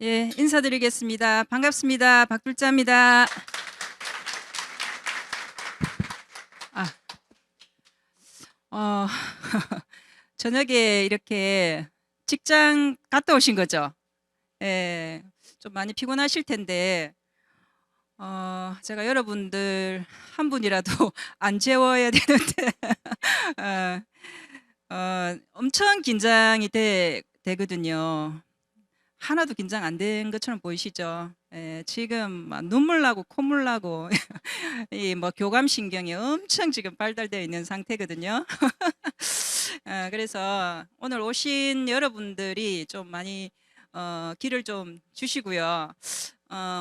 예, 인사드리겠습니다. 반갑습니다. 박둘자입니다. 저녁에 이렇게 직장 갔다 오신 거죠? 예, 좀 많이 피곤하실 텐데, 제가 여러분들 한 분이라도 안 재워야 되는데, 엄청 긴장이 되거든요. 하나도 긴장 안 된 것처럼 보이시죠? 지금 막 눈물 나고 콧물 나고 이 뭐 교감 신경이 엄청 지금 발달되어 있는 상태거든요. 그래서 오늘 오신 여러분들이 좀 많이 길을 좀 주시고요.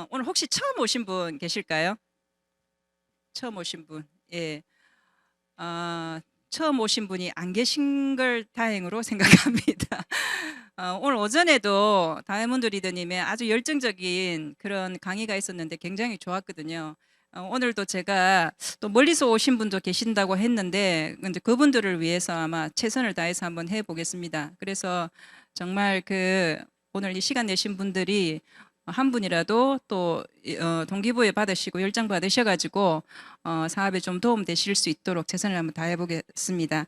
오늘 혹시 처음 오신 분 계실까요? 처음 오신 분. 예. 처음 오신 분이 안 계신 걸 다행으로 생각합니다. 오늘 오전에도 다이아몬드 리더님의 아주 열정적인 그런 강의가 있었는데 굉장히 좋았거든요. 오늘도 제가 또 멀리서 오신 분도 계신다고 했는데 근데 그분들을 위해서 아마 최선을 다해서 한번 해보겠습니다. 그래서 정말 오늘 이 시간 내신 분들이 한 분이라도 또 동기부여 받으시고 열정 받으셔가지고 사업에 좀 도움 되실 수 있도록 최선을 한번 다해 보겠습니다.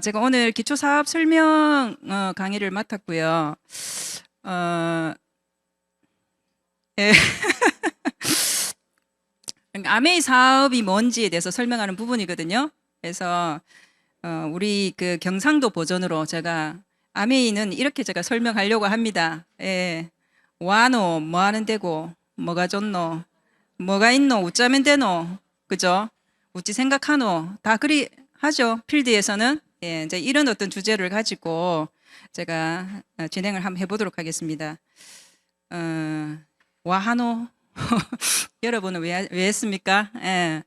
제가 오늘 기초사업 설명 강의를 맡았고요. 예. 아메이 사업이 뭔지에 대해서 설명하는 부분이거든요. 그래서 우리 그 경상도 버전으로 제가 아메이는 이렇게 제가 설명하려고 합니다. 예. 와노 뭐 하는 데고 뭐가 좋노 뭐가 있노 웃자면 되노 그죠? 웃지 생각하노 다 그리 하죠. 필드에서는. 예, 이제 이런 어떤 주제를 가지고 제가 진행을 한번 해보도록 하겠습니다. 와하노 여러분은 왜 했습니까? 예.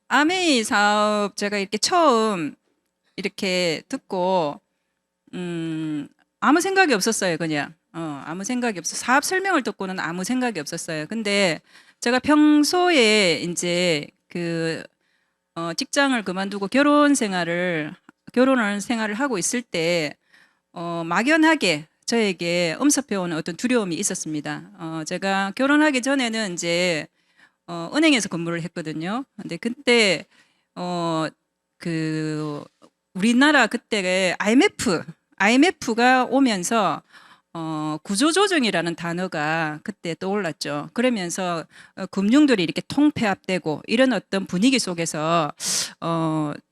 아메이 사업 제가 이렇게 처음 이렇게 듣고 아무 생각이 없었어요. 그냥 아무 생각이 없어. 사업 설명을 듣고는 아무 생각이 없었어요. 근데 제가 평소에 이제 직장을 그만두고 결혼을 생활을 하고 있을 때 막연하게 저에게 엄습해오는 어떤 두려움이 있었습니다. 제가 결혼하기 전에는 이제 은행에서 근무를 했거든요. 근데 그때 우리나라 그때 IMF가 오면서 구조조정이라는 단어가 그때 떠올랐죠. 그러면서 금융들이 이렇게 통폐합되고 이런 어떤 분위기 속에서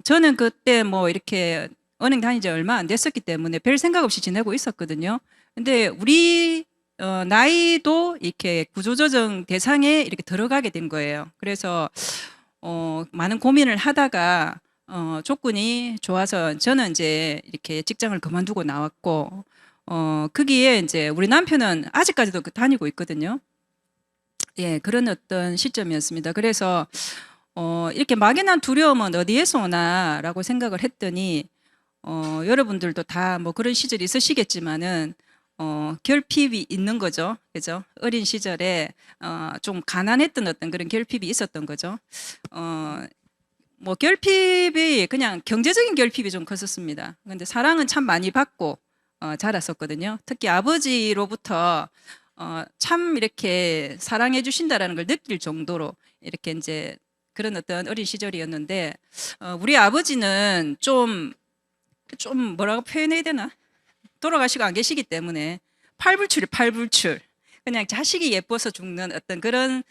저는 그때 뭐 이렇게 은행 다닌 지 얼마 안 됐었기 때문에 별 생각 없이 지내고 있었거든요. 근데 우리 나이도 이렇게 구조조정 대상에 이렇게 들어가게 된 거예요. 그래서 많은 고민을 하다가 조건이 좋아서 저는 이제 이렇게 직장을 그만두고 나왔고 거기에 이제 우리 남편은 아직까지도 다니고 있거든요. 예, 그런 어떤 시점이었습니다. 그래서 이렇게 막연한 두려움은 어디에서 오나라고 생각을 했더니 여러분들도 다 뭐 그런 시절이 있으시겠지만은 결핍이 있는 거죠. 그죠? 어린 시절에 좀 가난했던 어떤 그런 결핍이 있었던 거죠. 뭐 결핍이 그냥 경제적인 결핍이 좀 컸었습니다. 근데 사랑은 참 많이 받고 자랐었거든요. 특히 아버지로부터 참 이렇게 사랑해 주신다라는 걸 느낄 정도로 이렇게 이제 그런 어떤 어린 시절이었는데 우리 아버지는 좀 뭐라고 표현해야 되나? 돌아가시고 안 계시기 때문에 팔불출. 그냥 자식이 예뻐서 죽는 어떤 그런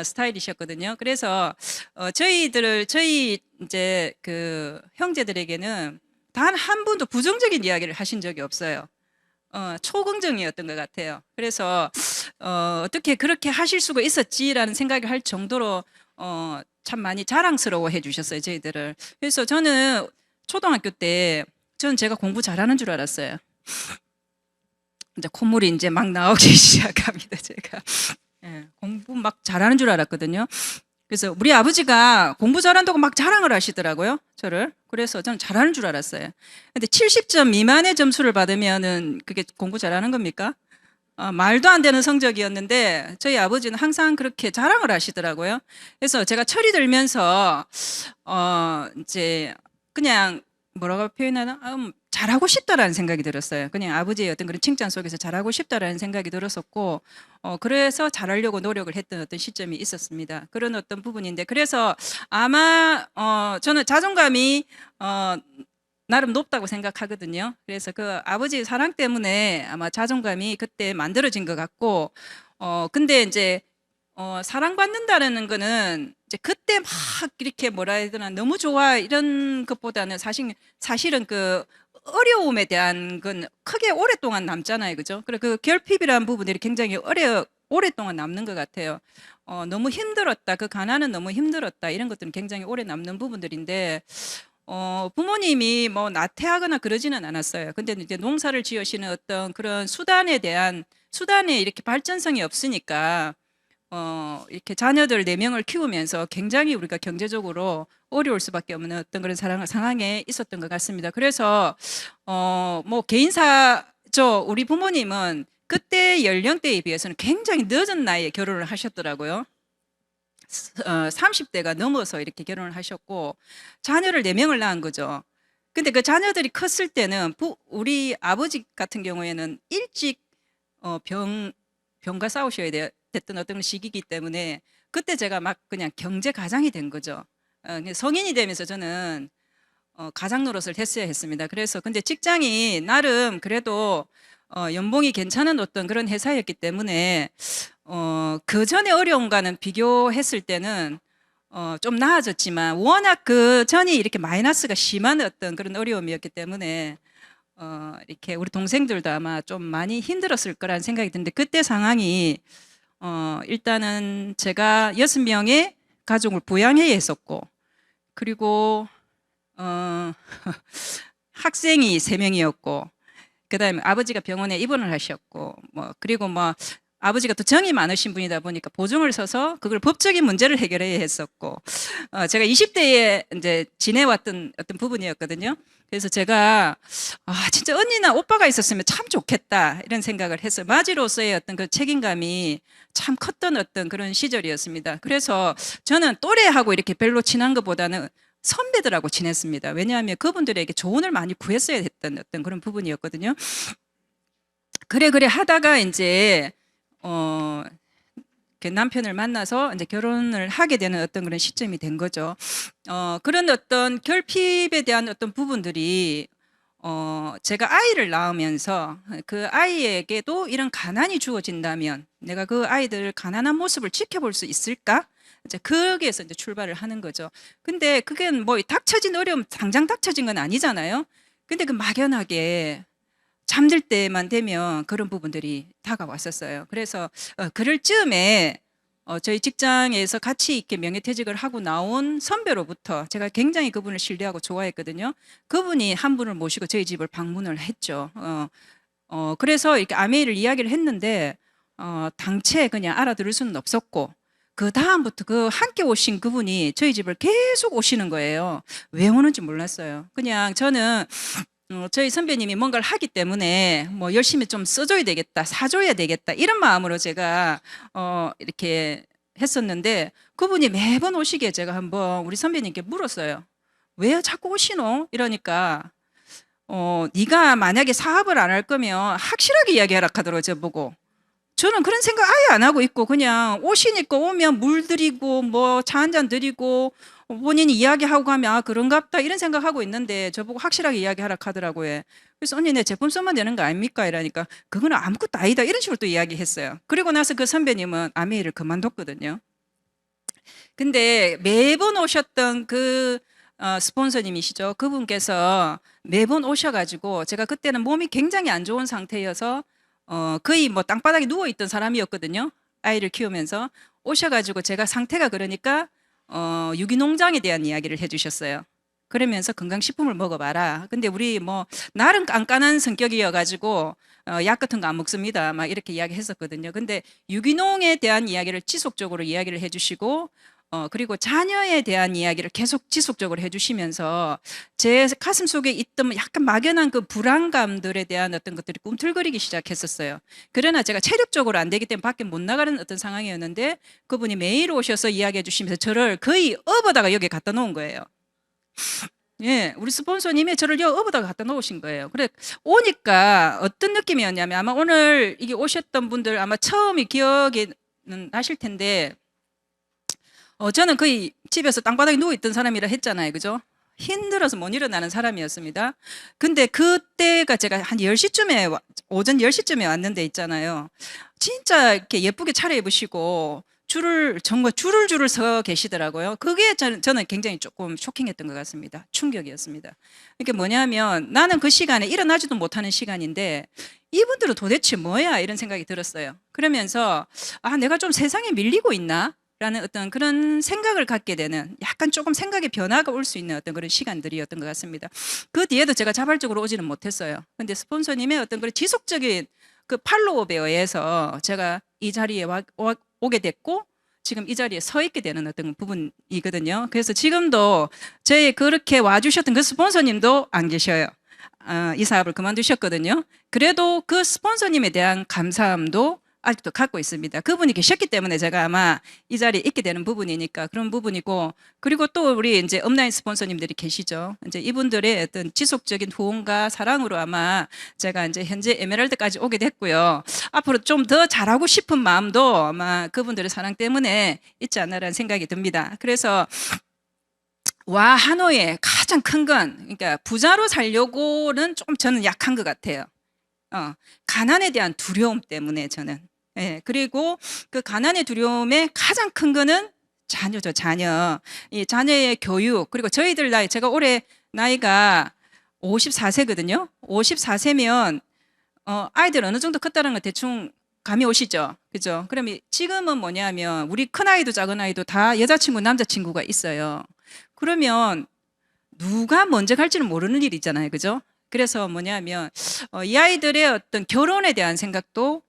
스타일이셨거든요. 그래서 저희 이제 그 형제들에게는 단 한 번도 부정적인 이야기를 하신 적이 없어요. 초긍정이었던 것 같아요. 그래서 어떻게 그렇게 하실 수가 있었지라는 생각을 할 정도로 참 많이 자랑스러워 해주셨어요, 저희들을. 그래서 저는 초등학교 때 저는 제가 공부 잘하는 줄 알았어요. 이제 콧물이 이제 막 나오기 시작합니다, 제가. 예, 공부 막 잘하는 줄 알았거든요. 그래서 우리 아버지가 공부 잘한다고 막 자랑을 하시더라고요, 저를. 그래서 저는 잘하는 줄 알았어요. 근데 70점 미만의 점수를 받으면은 그게 공부 잘하는 겁니까? 말도 안 되는 성적이었는데 저희 아버지는 항상 그렇게 자랑을 하시더라고요. 그래서 제가 철이 들면서 이제 그냥 뭐라고 표현하나? 잘하고 싶다라는 생각이 들었어요. 그냥 아버지의 어떤 그런 칭찬 속에서 잘하고 싶다라는 생각이 들었었고, 그래서 잘하려고 노력을 했던 어떤 시점이 있었습니다. 그런 어떤 부분인데, 그래서 아마, 저는 자존감이, 나름 높다고 생각하거든요. 그래서 그 아버지의 사랑 때문에 아마 자존감이 그때 만들어진 것 같고, 근데 이제, 사랑받는다는 거는 이제 그때 막 이렇게 뭐라 해야 되나 너무 좋아 이런 것보다는 사실은 어려움에 대한 건 크게 오랫동안 남잖아요. 그죠? 그래 그 결핍이라는 부분들이 굉장히 오랫동안 남는 것 같아요. 너무 힘들었다. 그 가난은 너무 힘들었다. 이런 것들은 굉장히 오래 남는 부분들인데 부모님이 뭐 나태하거나 그러지는 않았어요. 근데 이제 농사를 지으시는 어떤 그런 수단에 이렇게 발전성이 없으니까 이렇게 자녀들 4명을 키우면서 굉장히 우리가 경제적으로 어려울 수밖에 없는 어떤 그런 상황에 있었던 것 같습니다. 그래서 뭐 우리 부모님은 그때 연령대에 비해서는 굉장히 늦은 나이에 결혼을 하셨더라고요. 30대가 넘어서 이렇게 결혼을 하셨고 자녀를 4명을 낳은 거죠. 근데 그 자녀들이 컸을 때는 우리 아버지 같은 경우에는 일찍 병과 싸우셔야 됐던 어떤 시기이기 때문에 그때 제가 막 그냥 경제 가장이 된 거죠. 성인이 되면서 저는 가장 노릇을 했어야 했습니다. 그래서 근데 직장이 나름 그래도 연봉이 괜찮은 어떤 그런 회사였기 때문에 그 전에 어려움과는 비교했을 때는 좀 나아졌지만 워낙 그 전이 이렇게 마이너스가 심한 어떤 그런 어려움이었기 때문에 이렇게 우리 동생들도 아마 좀 많이 힘들었을 거라는 생각이 드는데 그때 상황이 일단은 제가 6명의 가족을 부양해야 했었고 그리고 학생이 3명이었고 그다음에 아버지가 병원에 입원을 하셨고 그리고 아버지가 또 정이 많으신 분이다 보니까 보증을 서서 그걸 법적인 문제를 해결해야 했었고 제가 20대에 이제 지내왔던 어떤 부분이었거든요. 그래서 제가 진짜 언니나 오빠가 있었으면 참 좋겠다 이런 생각을 했어요. 마지로서의 어떤 그 책임감이 참 컸던 어떤 그런 시절이었습니다. 그래서 저는 또래하고 이렇게 별로 친한 것보다는 선배들하고 지냈습니다. 왜냐하면 그분들에게 조언을 많이 구했어야 했던 어떤 그런 부분이었거든요. 그래 하다가 이제 그 남편을 만나서 이제 결혼을 하게 되는 어떤 그런 시점이 된 거죠. 그런 어떤 결핍에 대한 어떤 부분들이 제가 아이를 낳으면서 그 아이에게도 이런 가난이 주어진다면 내가 그 아이들 가난한 모습을 지켜볼 수 있을까? 이제 거기에서 이제 출발을 하는 거죠. 근데 그게 뭐 닥쳐진 어려움 당장 닥쳐진 건 아니잖아요. 근데 그 막연하게 잠들 때만 되면 그런 부분들이 다가왔었어요. 그래서 그럴 즈음에 저희 직장에서 같이 이렇게 명예퇴직을 하고 나온 선배로부터 제가 굉장히 그분을 신뢰하고 좋아했거든요. 그분이 한 분을 모시고 저희 집을 방문을 했죠. 그래서 이렇게 아메이를 이야기를 했는데 당최 그냥 알아들을 수는 없었고 그 다음부터 그 함께 오신 그분이 저희 집을 계속 오시는 거예요. 왜 오는지 몰랐어요. 그냥 저는 저희 선배님이 뭔가를 하기 때문에 뭐 열심히 좀 써줘야 되겠다, 사줘야 되겠다 이런 마음으로 제가 이렇게 했었는데 그분이 매번 오시기에 제가 한번 우리 선배님께 물었어요. 왜 자꾸 오시노? 이러니까 네가 만약에 사업을 안 할 거면 확실하게 이야기하라 하더라고요. 저보고. 저는 그런 생각 아예 안 하고 있고 그냥 오시니까 오면 물 드리고 뭐 차 한 잔 드리고 본인이 이야기하고 가면 그런갑다 이런 생각하고 있는데 저보고 확실하게 이야기하라 하더라고요. 그래서 언니 내 제품 쓰면 되는 거 아닙니까? 이러니까 그거는 아무것도 아니다 이런 식으로 또 이야기했어요. 그리고 나서 그 선배님은 아메이를 그만뒀거든요. 근데 매번 오셨던 그 스폰서님이시죠. 그분께서 매번 오셔가지고 제가 그때는 몸이 굉장히 안 좋은 상태여서 거의 뭐 땅바닥에 누워있던 사람이었거든요. 아이를 키우면서 오셔가지고 제가 상태가 그러니까 유기농장에 대한 이야기를 해주셨어요. 그러면서 건강식품을 먹어봐라. 근데 우리 뭐 나름 깐깐한 성격이어가지고 약 같은 거 안 먹습니다. 막 이렇게 이야기했었거든요. 근데 유기농에 대한 이야기를 지속적으로 이야기를 해주시고 그리고 자녀에 대한 이야기를 계속 지속적으로 해주시면서 제 가슴 속에 있던 약간 막연한 그 불안감들에 대한 어떤 것들이 꿈틀거리기 시작했었어요. 그러나 제가 체력적으로 안 되기 때문에 밖에 못 나가는 어떤 상황이었는데 그분이 매일 오셔서 이야기해 주시면서 저를 거의 업어다가 여기 갖다 놓은 거예요. 예, 우리 스폰서님이 저를 여기 업어다가 갖다 놓으신 거예요. 그래 오니까 어떤 느낌이었냐면 아마 오늘 이게 오셨던 분들 아마 처음이 기억이 나실 텐데 저는 거의 집에서 땅바닥에 누워있던 사람이라 했잖아요. 그죠? 힘들어서 못 일어나는 사람이었습니다. 근데 그때가 제가 한 10시쯤에, 오전 10시쯤에 왔는데 있잖아요. 진짜 이렇게 예쁘게 차려입으시고 정말 줄을 서 계시더라고요. 그게 저는 굉장히 조금 쇼킹했던 것 같습니다. 충격이었습니다. 이게 뭐냐면 나는 그 시간에 일어나지도 못하는 시간인데 이분들은 도대체 뭐야 이런 생각이 들었어요. 그러면서 내가 좀 세상에 밀리고 있나? 라는 어떤 그런 생각을 갖게 되는 약간 조금 생각의 변화가 올 수 있는 어떤 그런 시간들이었던 것 같습니다. 그 뒤에도 제가 자발적으로 오지는 못했어요. 근데 스폰서님의 어떤 그런 지속적인 그 팔로우업에 의해서 제가 이 자리에 오게 됐고 지금 이 자리에 서 있게 되는 어떤 부분이거든요. 그래서 지금도 저희 그렇게 와주셨던 그 스폰서님도 안 계셔요. 이 사업을 그만두셨거든요. 그래도 그 스폰서님에 대한 감사함도 아직도 갖고 있습니다. 그분이 계셨기 때문에 제가 아마 이 자리에 있게 되는 부분이니까 그런 부분이고, 그리고 또 우리 이제 업라인 스폰서님들이 계시죠. 이제 이분들의 어떤 지속적인 후원과 사랑으로 아마 제가 이제 현재 에메랄드까지 오게 됐고요. 앞으로 좀 더 잘하고 싶은 마음도 아마 그분들의 사랑 때문에 있지 않나라는 생각이 듭니다. 그래서 하노이의 가장 큰 건, 그러니까 부자로 살려고는 좀 저는 약한 것 같아요. 가난에 대한 두려움 때문에 저는. 예, 그리고 그 가난의 두려움의 가장 큰 거는 자녀죠, 자녀. 이 자녀의 교육, 그리고 저희들 나이, 제가 올해 나이가 54세거든요. 54세면, 아이들 어느 정도 컸다는 거 대충 감이 오시죠? 그죠? 그러면 지금은 뭐냐면, 우리 큰아이도 작은아이도 다 여자친구, 남자친구가 있어요. 그러면 누가 먼저 갈지는 모르는 일이잖아요. 그죠? 그래서 뭐냐면, 이 아이들의 어떤 결혼에 대한 생각도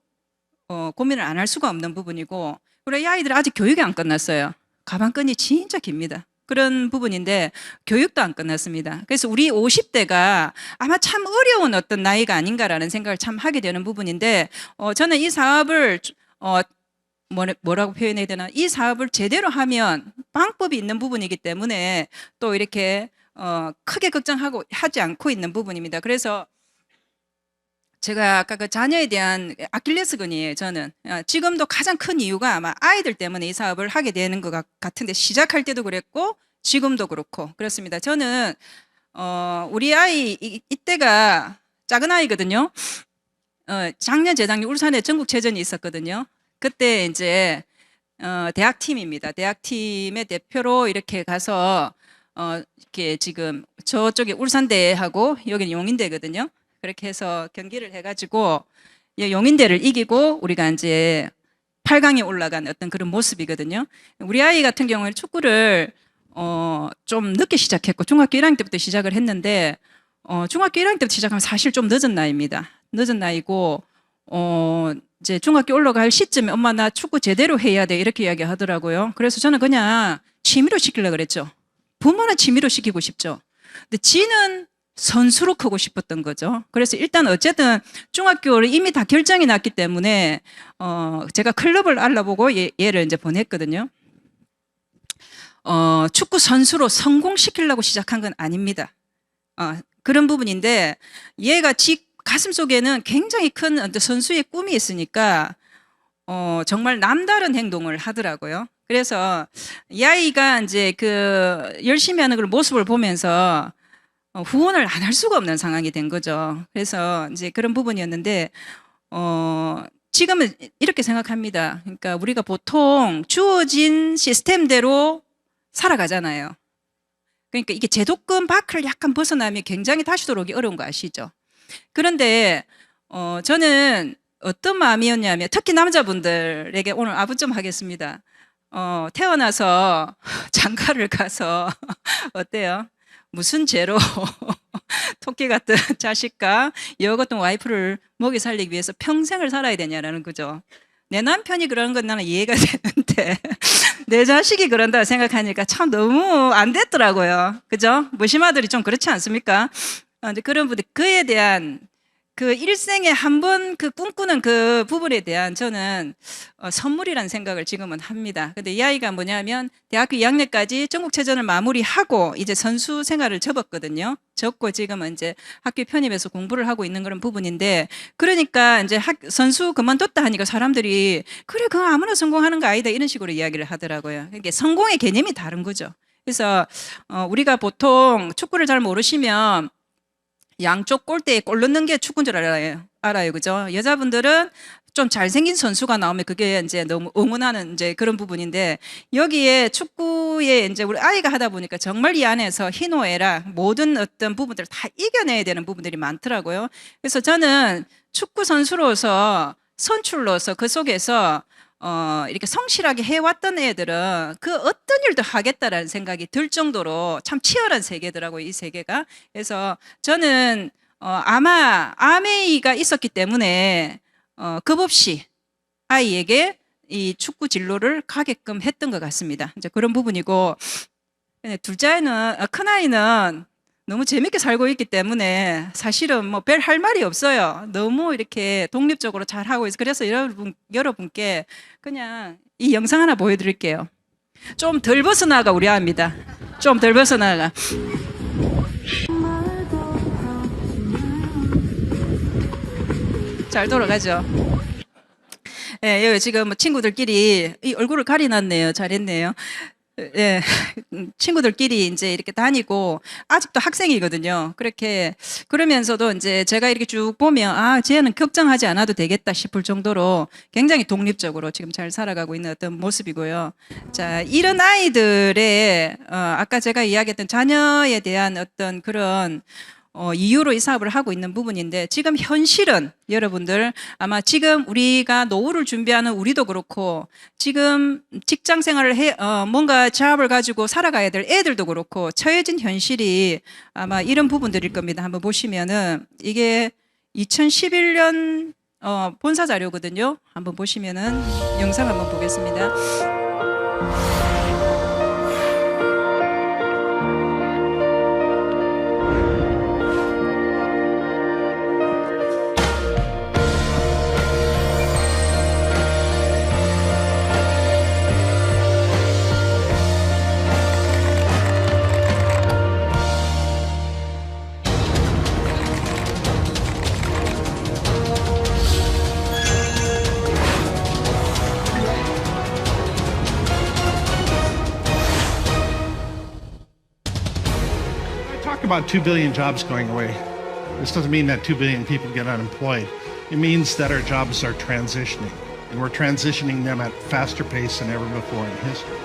고민을 안 할 수가 없는 부분이고, 그리고 이 아이들 아직 교육이 안 끝났어요. 가방끈이 진짜 깁니다. 그런 부분인데 교육도 안 끝났습니다. 그래서 우리 50대가 아마 참 어려운 어떤 나이가 아닌가라는 생각을 참 하게 되는 부분인데, 저는 이 사업을 뭐라고 표현해야 되나, 이 사업을 제대로 하면 방법이 있는 부분이기 때문에 또 이렇게 크게 걱정하고 하지 않고 있는 부분입니다. 그래서 제가 아까 그 자녀에 대한 아킬레스건이에요. 저는 지금도 가장 큰 이유가 아마 아이들 때문에 이 사업을 하게 되는 것 같은데, 시작할 때도 그랬고 지금도 그렇고 그렇습니다. 저는 우리 아이 이때가 작은 아이거든요. 작년 재작년 울산에 전국체전이 있었거든요. 그때 이제 대학팀입니다. 대학팀의 대표로 이렇게 가서 이렇게 지금 저쪽에 울산대하고 여기는 용인대거든요. 그렇게 해서 경기를 해가지고 용인대를 이기고 우리가 이제 8강에 올라간 어떤 그런 모습이거든요. 우리 아이 같은 경우는 축구를 좀 늦게 시작했고 중학교 1학년 때부터 시작을 했는데, 중학교 1학년 때부터 시작하면 사실 좀 늦은 나이입니다. 늦은 나이고 이제 중학교 올라갈 시점에 엄마 나 축구 제대로 해야 돼 이렇게 이야기하더라고요. 그래서 저는 그냥 취미로 시키려고 그랬죠. 부모는 취미로 시키고 싶죠. 근데 지는 선수로 크고 싶었던 거죠. 그래서 일단 어쨌든 중학교를 이미 다 결정이 났기 때문에 제가 클럽을 알아보고 얘를 이제 보냈거든요. 축구 선수로 성공시키려고 시작한 건 아닙니다. 그런 부분인데 얘가 가슴 속에는 굉장히 큰 선수의 꿈이 있으니까 정말 남다른 행동을 하더라고요. 그래서 이 아이가 이제 그 열심히 하는 그 모습을 보면서 후원을 안 할 수가 없는 상황이 된 거죠. 그래서 이제 그런 부분이었는데, 지금은 이렇게 생각합니다. 그러니까 우리가 보통 주어진 시스템대로 살아가잖아요. 그러니까 이게 제도권 밖을 약간 벗어나면 굉장히 다시 들어오기 어려운 거 아시죠? 그런데, 저는 어떤 마음이었냐면, 특히 남자분들에게 오늘 아부 좀 하겠습니다. 태어나서 장가를 가서, 어때요? 무슨 죄로 토끼 같은 자식과 여우 같은 와이프를 먹이 살리기 위해서 평생을 살아야 되냐라는 거죠. 내 남편이 그러는 건 나는 이해가 되는데 내 자식이 그런다 생각하니까 참 너무 안 됐더라고요. 그죠? 무심아들이 좀 그렇지 않습니까? 이제 그런 분들, 그에 대한 그 일생에 한 번 그 꿈꾸는 그 부분에 대한 저는 선물이라는 생각을 지금은 합니다. 근데 이 아이가 뭐냐면 대학교 2학년까지 전국체전을 마무리하고 이제 선수 생활을 접었거든요. 접고 지금은 이제 학교 편입해서 공부를 하고 있는 그런 부분인데, 그러니까 이제 선수 그만뒀다 하니까 사람들이 그래 그거 아무나 성공하는 거 아니다 이런 식으로 이야기를 하더라고요. 그러니까 성공의 개념이 다른 거죠. 그래서 우리가 보통 축구를 잘 모르시면 양쪽 골대에 골 넣는 게 축구인 줄 알아요. 그죠? 여자분들은 좀 잘생긴 선수가 나오면 그게 이제 너무 응원하는 이제 그런 부분인데, 여기에 축구에 이제 우리 아이가 하다 보니까 정말 이 안에서 희노애락 모든 어떤 부분들을 다 이겨내야 되는 부분들이 많더라고요. 그래서 저는 축구 선수로서 선출로서 그 속에서 이렇게 성실하게 해왔던 애들은 그 어떤 일도 하겠다라는 생각이 들 정도로 참 치열한 세계더라고요, 이 세계가. 그래서 저는 아마 아메이가 있었기 때문에 급 없이 아이에게 이 축구 진로를 가게끔 했던 것 같습니다. 이제 그런 부분이고, 둘째 아이는, 큰 아이는 너무 재밌게 살고 있기 때문에 사실은 뭐 별 할 말이 없어요. 너무 이렇게 독립적으로 잘 하고 있어요. 그래서 여러분께 그냥 이 영상 하나 보여드릴게요. 좀 덜 벗어나가 우리 아입니다. 좀 덜 벗어나가. 잘 돌아가죠. 예, 여기 지금 뭐 친구들끼리 이 얼굴을 가리놨네요. 잘했네요. 예, 친구들끼리 이제 이렇게 다니고, 아직도 학생이거든요. 그렇게, 그러면서도 이제 제가 이렇게 쭉 보면, 아, 쟤는 걱정하지 않아도 되겠다 싶을 정도로 굉장히 독립적으로 지금 잘 살아가고 있는 어떤 모습이고요. 자, 이런 아이들의, 아까 제가 이야기했던 자녀에 대한 어떤 그런 이유로 이 사업을 하고 있는 부분인데, 지금 현실은 여러분들 아마 지금 우리가 노후를 준비하는 우리도 그렇고, 지금 직장 생활을 뭔가 잡을 가지고 살아가야 될 애들도 그렇고 처해진 현실이 아마 이런 부분들일 겁니다. 한번 보시면은 이게 2011년 본사 자료거든요. 한번 보시면은 영상 한번 보겠습니다. Talk about 2 billion jobs going away. This doesn't mean that 2 billion people get unemployed. It means that our jobs are transitioning, and we're transitioning them at faster pace than ever before in history.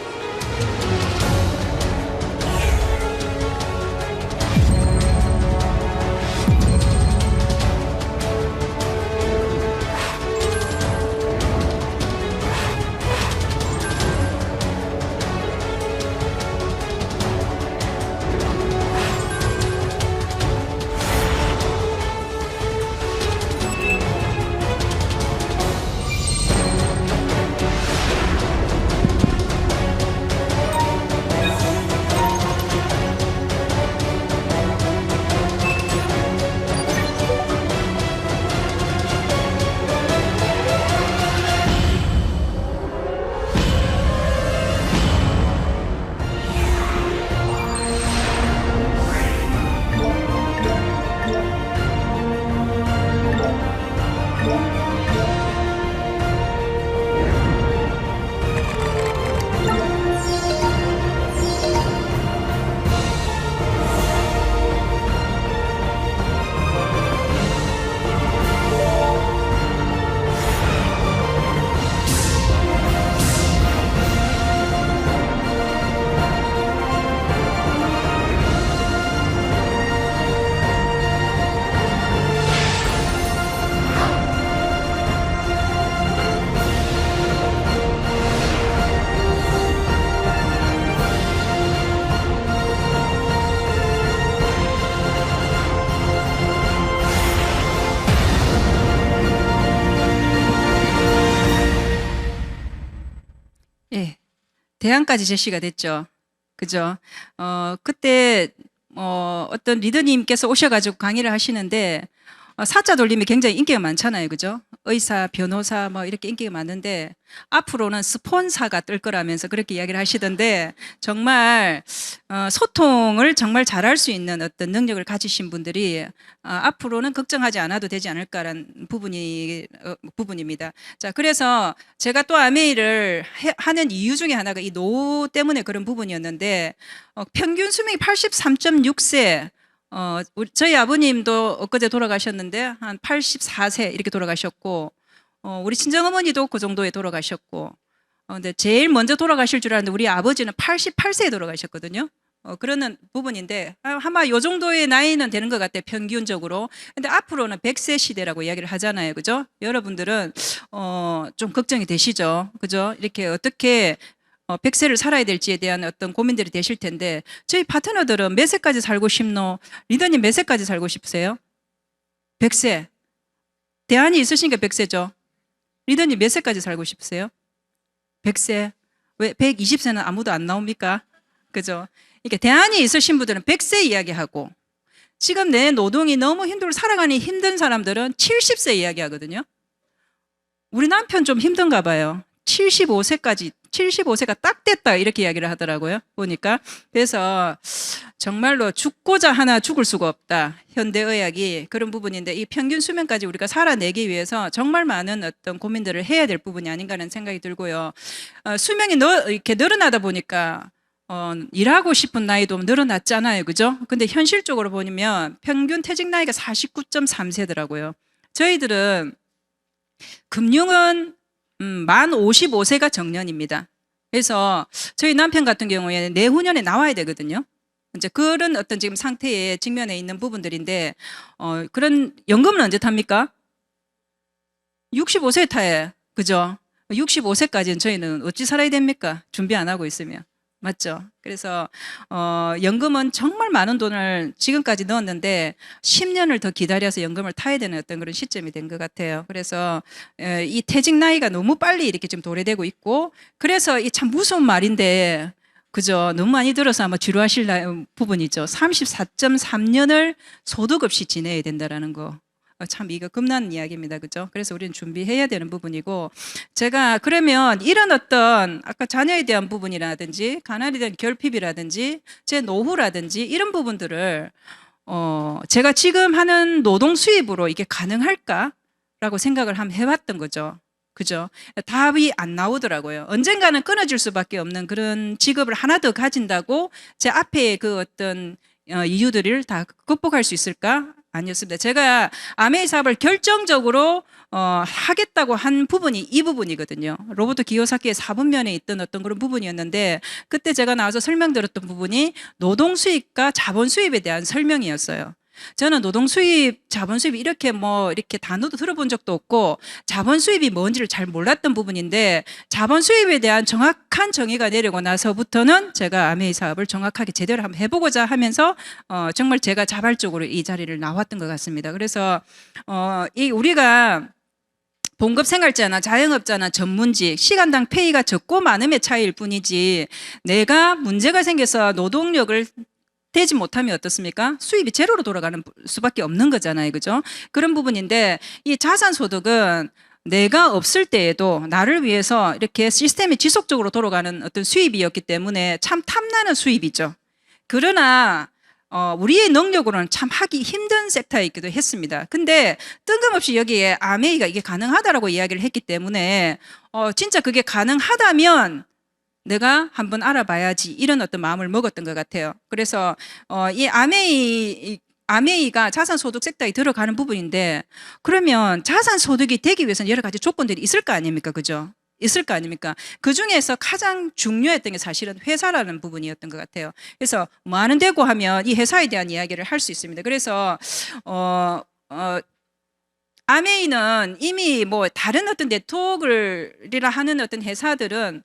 예, 대안까지 제시가 됐죠. 그죠? 그때 어떤 리더님께서 오셔가지고 강의를 하시는데, 사자 돌림이 굉장히 인기가 많잖아요. 그죠? 의사, 변호사 뭐 이렇게 인기가 많은데, 앞으로는 스폰사가 뜰 거라면서 그렇게 이야기를 하시던데, 정말 소통을 정말 잘할 수 있는 어떤 능력을 가지신 분들이 앞으로는 걱정하지 않아도 되지 않을까라는 부분입니다. 자, 그래서 제가 또 아메이를 하는 이유 중에 하나가 이 노후 때문에 그런 부분이었는데, 평균 수명이 83.6세, 저희 아버님도 엊그제 돌아가셨는데 한 84세 이렇게 돌아가셨고, 우리 친정어머니도 그 정도에 돌아가셨고, 근데 제일 먼저 돌아가실 줄 알았는데 우리 아버지는 88세에 돌아가셨거든요. 그러는 부분인데 아마 요 정도의 나이는 되는 것 같아요, 평균적으로. 근데 앞으로는 100세 시대라고 이야기를 하잖아요, 그죠? 여러분들은 좀 걱정이 되시죠, 그죠? 이렇게 어떻게 100세를 살아야 될지에 대한 어떤 고민들이 되실 텐데, 저희 파트너들은 몇 세까지 살고 싶노? 리더님 몇 세까지 살고 싶으세요? 100세. 대안이 있으시니까 100세죠. 리더님 몇 세까지 살고 싶으세요? 100세. 왜 120세는 아무도 안 나옵니까? 그죠? 이렇게 대안이 있으신 분들은 100세 이야기하고, 지금 내 노동이 너무 힘들고 살아가니 힘든 사람들은 70세 이야기하거든요. 우리 남편 좀 힘든가 봐요. 75세가 딱 됐다 이렇게 이야기를 하더라고요, 보니까. 그래서 정말로 죽고자 하나 죽을 수가 없다, 현대의학이 그런 부분인데, 이 평균 수명까지 우리가 살아내기 위해서 정말 많은 어떤 고민들을 해야 될 부분이 아닌가 하는 생각이 들고요. 수명이 이렇게 늘어나다 보니까 일하고 싶은 나이도 늘어났잖아요, 그죠? 근데 현실적으로 보면 평균 퇴직 나이가 49.3세더라고요. 저희들은 금융은 만 55세가 정년입니다. 그래서 저희 남편 같은 경우에는 내후년에 나와야 되거든요. 이제 그런 어떤 지금 상태에 직면해 있는 부분들인데, 그런 연금은 언제 탑니까? 65세 타에, 그죠? 65세까지는 저희는 어찌 살아야 됩니까? 준비 안 하고 있으면. 맞죠? 그래서 연금은 정말 많은 돈을 지금까지 넣었는데 10년을 더 기다려서 연금을 타야 되는 어떤 그런 시점이 된 것 같아요. 그래서 이 퇴직 나이가 너무 빨리 이렇게 지금 도래되고 있고, 그래서 이 참 무서운 말인데, 그죠? 너무 많이 들어서 아마 지루하실 부분이죠. 34.3년을 소득 없이 지내야 된다라는 거. 참 이거 겁나는 이야기입니다, 그죠? 그래서 우리는 준비해야 되는 부분이고, 제가 그러면 이런 어떤 아까 자녀에 대한 부분이라든지 가난에 대한 결핍이라든지 제 노후라든지 이런 부분들을 제가 지금 하는 노동 수입으로 이게 가능할까라고 생각을 한번 해봤던 거죠. 그죠? 답이 안 나오더라고요. 언젠가는 끊어질 수밖에 없는 그런 직업을 하나 더 가진다고 제 앞에 그 어떤 이유들을 다 극복할 수 있을까? 아니었습니다. 제가 아메이 사업을 결정적으로 하겠다고 한 부분이 이 부분이거든요. 로버트 기요사키의 4분면에 있던 어떤 그런 부분이었는데, 그때 제가 나와서 설명드렸던 부분이 노동 수입과 자본 수입에 대한 설명이었어요. 저는 노동 수입, 자본 수입 이렇게 이렇게 단어도 들어본 적도 없고 자본 수입이 뭔지를 잘 몰랐던 부분인데, 자본 수입에 대한 정확한 정의가 내리고 나서부터는 제가 아메이 사업을 정확하게 제대로 한번 해보고자 하면서 정말 제가 자발적으로 이 자리를 나왔던 것 같습니다. 그래서 우리가 봉급 생활자나 자영업자나 전문직, 시간당 페이가 적고 많음의 차이일 뿐이지, 내가 문제가 생겨서 노동력을 되지 못하면 어떻습니까? 수입이 제로로 돌아가는 수밖에 없는 거잖아요, 그죠? 그런 부분인데, 이 자산소득은 내가 없을 때에도 나를 위해서 이렇게 시스템이 지속적으로 돌아가는 어떤 수입이었기 때문에 참 탐나는 수입이죠. 그러나 우리의 능력으로는 참 하기 힘든 섹터이기도 했습니다. 근데 뜬금없이 여기에 아메이가 이게 가능하다라고 이야기를 했기 때문에 진짜 그게 가능하다면 내가 한번 알아봐야지, 이런 어떤 마음을 먹었던 것 같아요. 그래서 이 아메이가 자산소득 섹터에 들어가는 부분인데, 그러면 자산소득이 되기 위해서는 여러 가지 조건들이 있을 거 아닙니까? 그죠? 있을 거 아닙니까? 그 중에서 가장 중요했던 게 사실은 회사라는 부분이었던 것 같아요. 그래서 뭐 하는 데고 하면 이 회사에 대한 이야기를 할 수 있습니다. 그래서 아메이는 이미 다른 어떤 네트워크를 하는 어떤 회사들은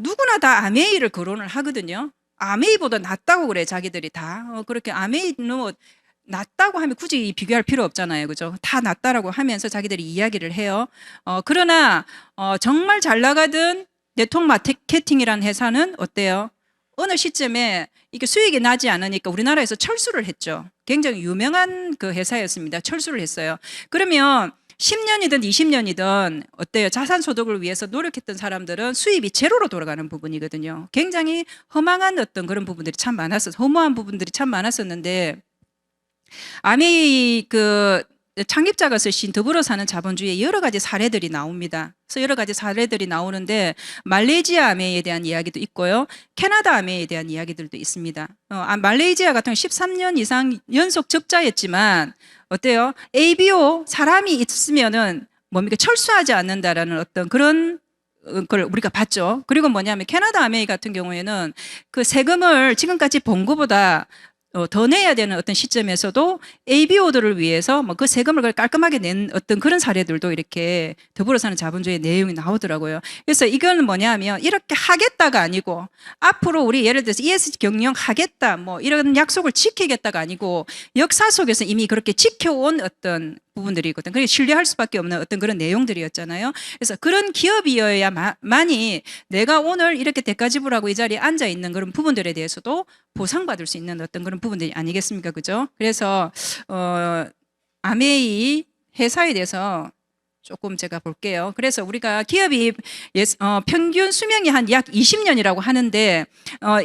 누구나 다 아메이를 거론을 하거든요. 아메이보다 낫다고 그래, 자기들이 다. 그렇게 아메이는 낫다고 하면 굳이 비교할 필요 없잖아요, 그죠? 다 낫다라고 하면서 자기들이 이야기를 해요. 그러나 정말 잘 나가던 네트워크 마케팅이라는 회사는 어때요? 어느 시점에 이게 수익이 나지 않으니까 우리나라에서 철수를 했죠. 굉장히 유명한 그 회사였습니다. 철수를 했어요. 그러면 10년이든 20년이든 어때요? 자산소득을 위해서 노력했던 사람들은 수입이 제로로 돌아가는 부분이거든요. 굉장히 허망한 어떤 그런 부분들이 참 허무한 부분들이 참 많았었는데, 아메이 그 창립자가 쓰신 더불어 사는 자본주의의 여러 가지 사례들이 나옵니다. 그래서 여러 가지 사례들이 나오는데, 말레이시아 아메이에 대한 이야기도 있고요, 캐나다 아메이에 대한 이야기들도 있습니다. 말레이시아 같은 경우 13년 이상 연속 적자였지만 어때요? ABO 사람이 있으면은 뭡니까 철수하지 않는다라는 어떤 그런 걸 우리가 봤죠. 그리고 뭐냐면 캐나다 아메이 같은 경우에는 그 세금을 지금까지 본 것보다 더 내야 되는 어떤 시점에서도 AB 오더를 위해서 뭐 그 세금을 깔끔하게 낸 어떤 그런 사례들도 이렇게 더불어 사는 자본주의 내용이 나오더라고요. 그래서 이거는 뭐냐면 이렇게 하겠다가 아니고 앞으로 우리 예를 들어서 ESG 경영 하겠다 뭐 이런 약속을 지키겠다가 아니고 역사 속에서 이미 그렇게 지켜온 어떤 부분들이거든. 그게 신뢰할 수밖에 없는 어떤 그런 내용들이었잖아요. 그래서 그런 기업이어야만이 내가 오늘 이렇게 대가 지불하고 이 자리에 앉아 있는 그런 부분들에 대해서도 보상받을 수 있는 어떤 그런 부분들이 아니겠습니까, 그죠? 그래서 아메이 회사에 대해서 조금 제가 볼게요. 그래서 우리가 기업이 평균 수명이 한 약 20년이라고 하는데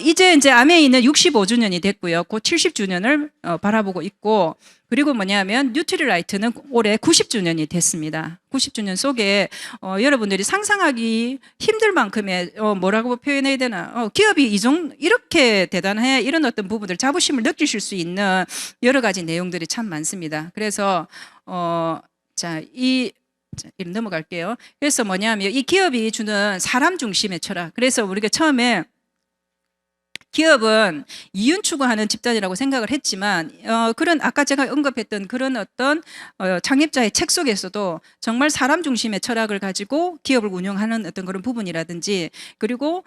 이제 아메이는 65주년이 됐고요. 곧 70주년을 바라보고 있고 그리고 뭐냐면 뉴트리라이트는 올해 90주년이 됐습니다. 90주년 속에 여러분들이 상상하기 힘들 만큼의 뭐라고 표현해야 되나 기업이 이렇게 대단해 이런 어떤 부분들 자부심을 느끼실 수 있는 여러 가지 내용들이 참 많습니다. 그래서 이름 넘어갈게요. 그래서 뭐냐면 이 기업이 주는 사람 중심의 철학. 그래서 우리가 처음에 기업은 이윤 추구하는 집단이라고 생각을 했지만 그런 아까 제가 언급했던 그런 어떤 창립자의 책 속에서도 정말 사람 중심의 철학을 가지고 기업을 운영하는 어떤 그런 부분이라든지 그리고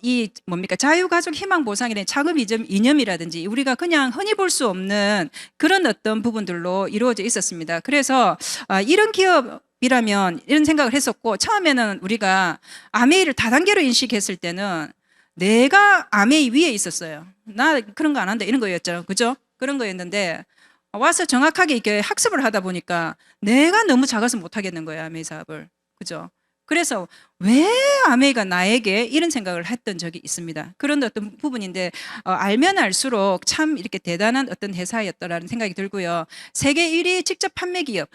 이 뭡니까 자유가족 희망 보상이라는 창업 이념이라든지 우리가 그냥 흔히 볼 수 없는 그런 어떤 부분들로 이루어져 있었습니다. 그래서 이런 기업이라면 이런 생각을 했었고 처음에는 우리가 아메이를 다단계로 인식했을 때는 내가 아메이 위에 있었어요. 나 그런 거 안 한다 이런 거였죠. 그죠? 그런 거였는데 와서 정확하게 이렇게 학습을 하다 보니까 내가 너무 작아서 못 하겠는 거예요. 아메이 사업을. 그죠? 그래서 왜 아메이가 나에게 이런 생각을 했던 적이 있습니다. 그런 어떤 부분인데 알면 알수록 참 이렇게 대단한 어떤 회사였다라는 생각이 들고요. 세계 1위 직접 판매 기업.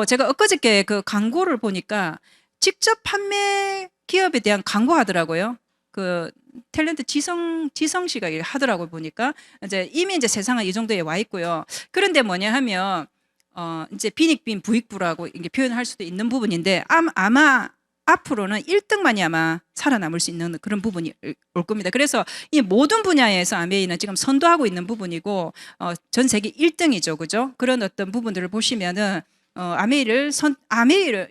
제가 엊그저께 그 광고를 보니까 직접 판매 기업에 대한 광고하더라고요. 그 탤런트 지성 씨가 하더라고요. 보니까 이미 세상은 이 정도에 와 있고요. 그런데 뭐냐 하면 이제 빈익빈 부익부라고 이게 표현할 수도 있는 부분인데 아마 앞으로는 1등만이 아마 살아남을 수 있는 그런 부분이 올 겁니다. 그래서 이 모든 분야에서 아메이는 지금 선도하고 있는 부분이고 전 세계 1등이죠. 그죠? 그런 어떤 부분들을 보시면은 아메이를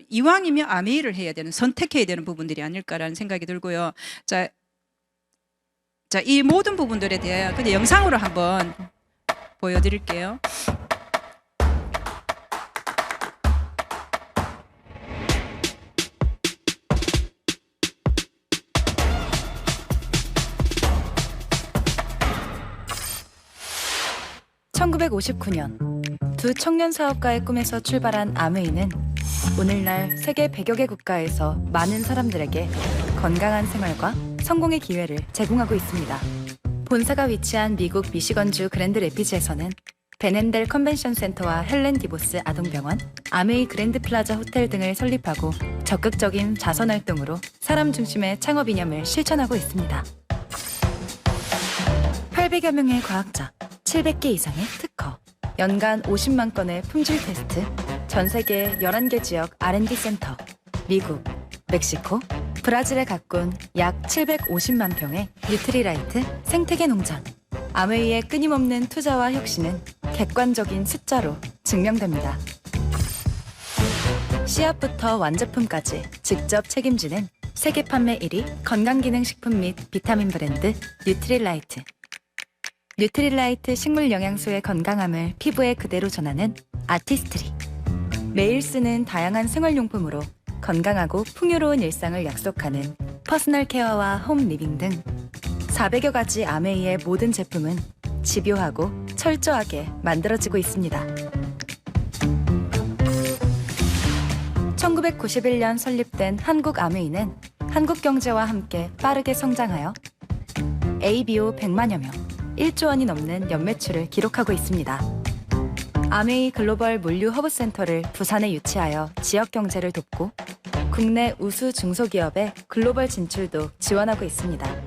이왕이면 아메이를 해야 되는 선택해야 되는 부분들이 아닐까라는 생각이 들고요. 이 모든 부분들에 대해 그냥 영상으로 한번 보여드릴게요. (1959년) 두 청년 사업가의 꿈에서 출발한 아메이는 오늘날 세계 100여 개 국가에서 많은 사람들에게 건강한 생활과 성공의 기회를 제공하고 있습니다. 본사가 위치한 미국 미시건주 그랜드 레피즈에서는 베넨델 컨벤션 센터와 헬렌 디보스 아동병원, 아메이 그랜드 플라자 호텔 등을 설립하고 적극적인 자선 활동으로 사람 중심의 창업 이념을 실천하고 있습니다. 800여 명의 과학자, 700개 이상의 특허, 연간 50만 건의 품질 테스트, 전 세계 11개 지역 R&D 센터, 미국, 멕시코, 브라질에 가꾼 약 750만 평의 뉴트리라이트 생태계 농장. 아메이의 끊임없는 투자와 혁신은 객관적인 숫자로 증명됩니다. 씨앗부터 완제품까지 직접 책임지는 세계 판매 1위 건강기능식품 및 비타민 브랜드 뉴트리라이트. 뉴트리라이트 식물 영양소의 건강함을 피부에 그대로 전하는 아티스트리. 매일 쓰는 다양한 생활용품으로 건강하고 풍요로운 일상을 약속하는 퍼스널 케어와 홈 리빙 등 400여 가지 아메이의 모든 제품은 집요하고 철저하게 만들어지고 있습니다. 1991년 설립된 한국 아메이는 한국 경제와 함께 빠르게 성장하여 ABO 100만여 명, 1조 원이 넘는 연매출을 기록하고 있습니다. 아메이 글로벌 물류 허브센터를 부산에 유치하여 지역 경제를 돕고 국내 우수 중소기업의 글로벌 진출도 지원하고 있습니다.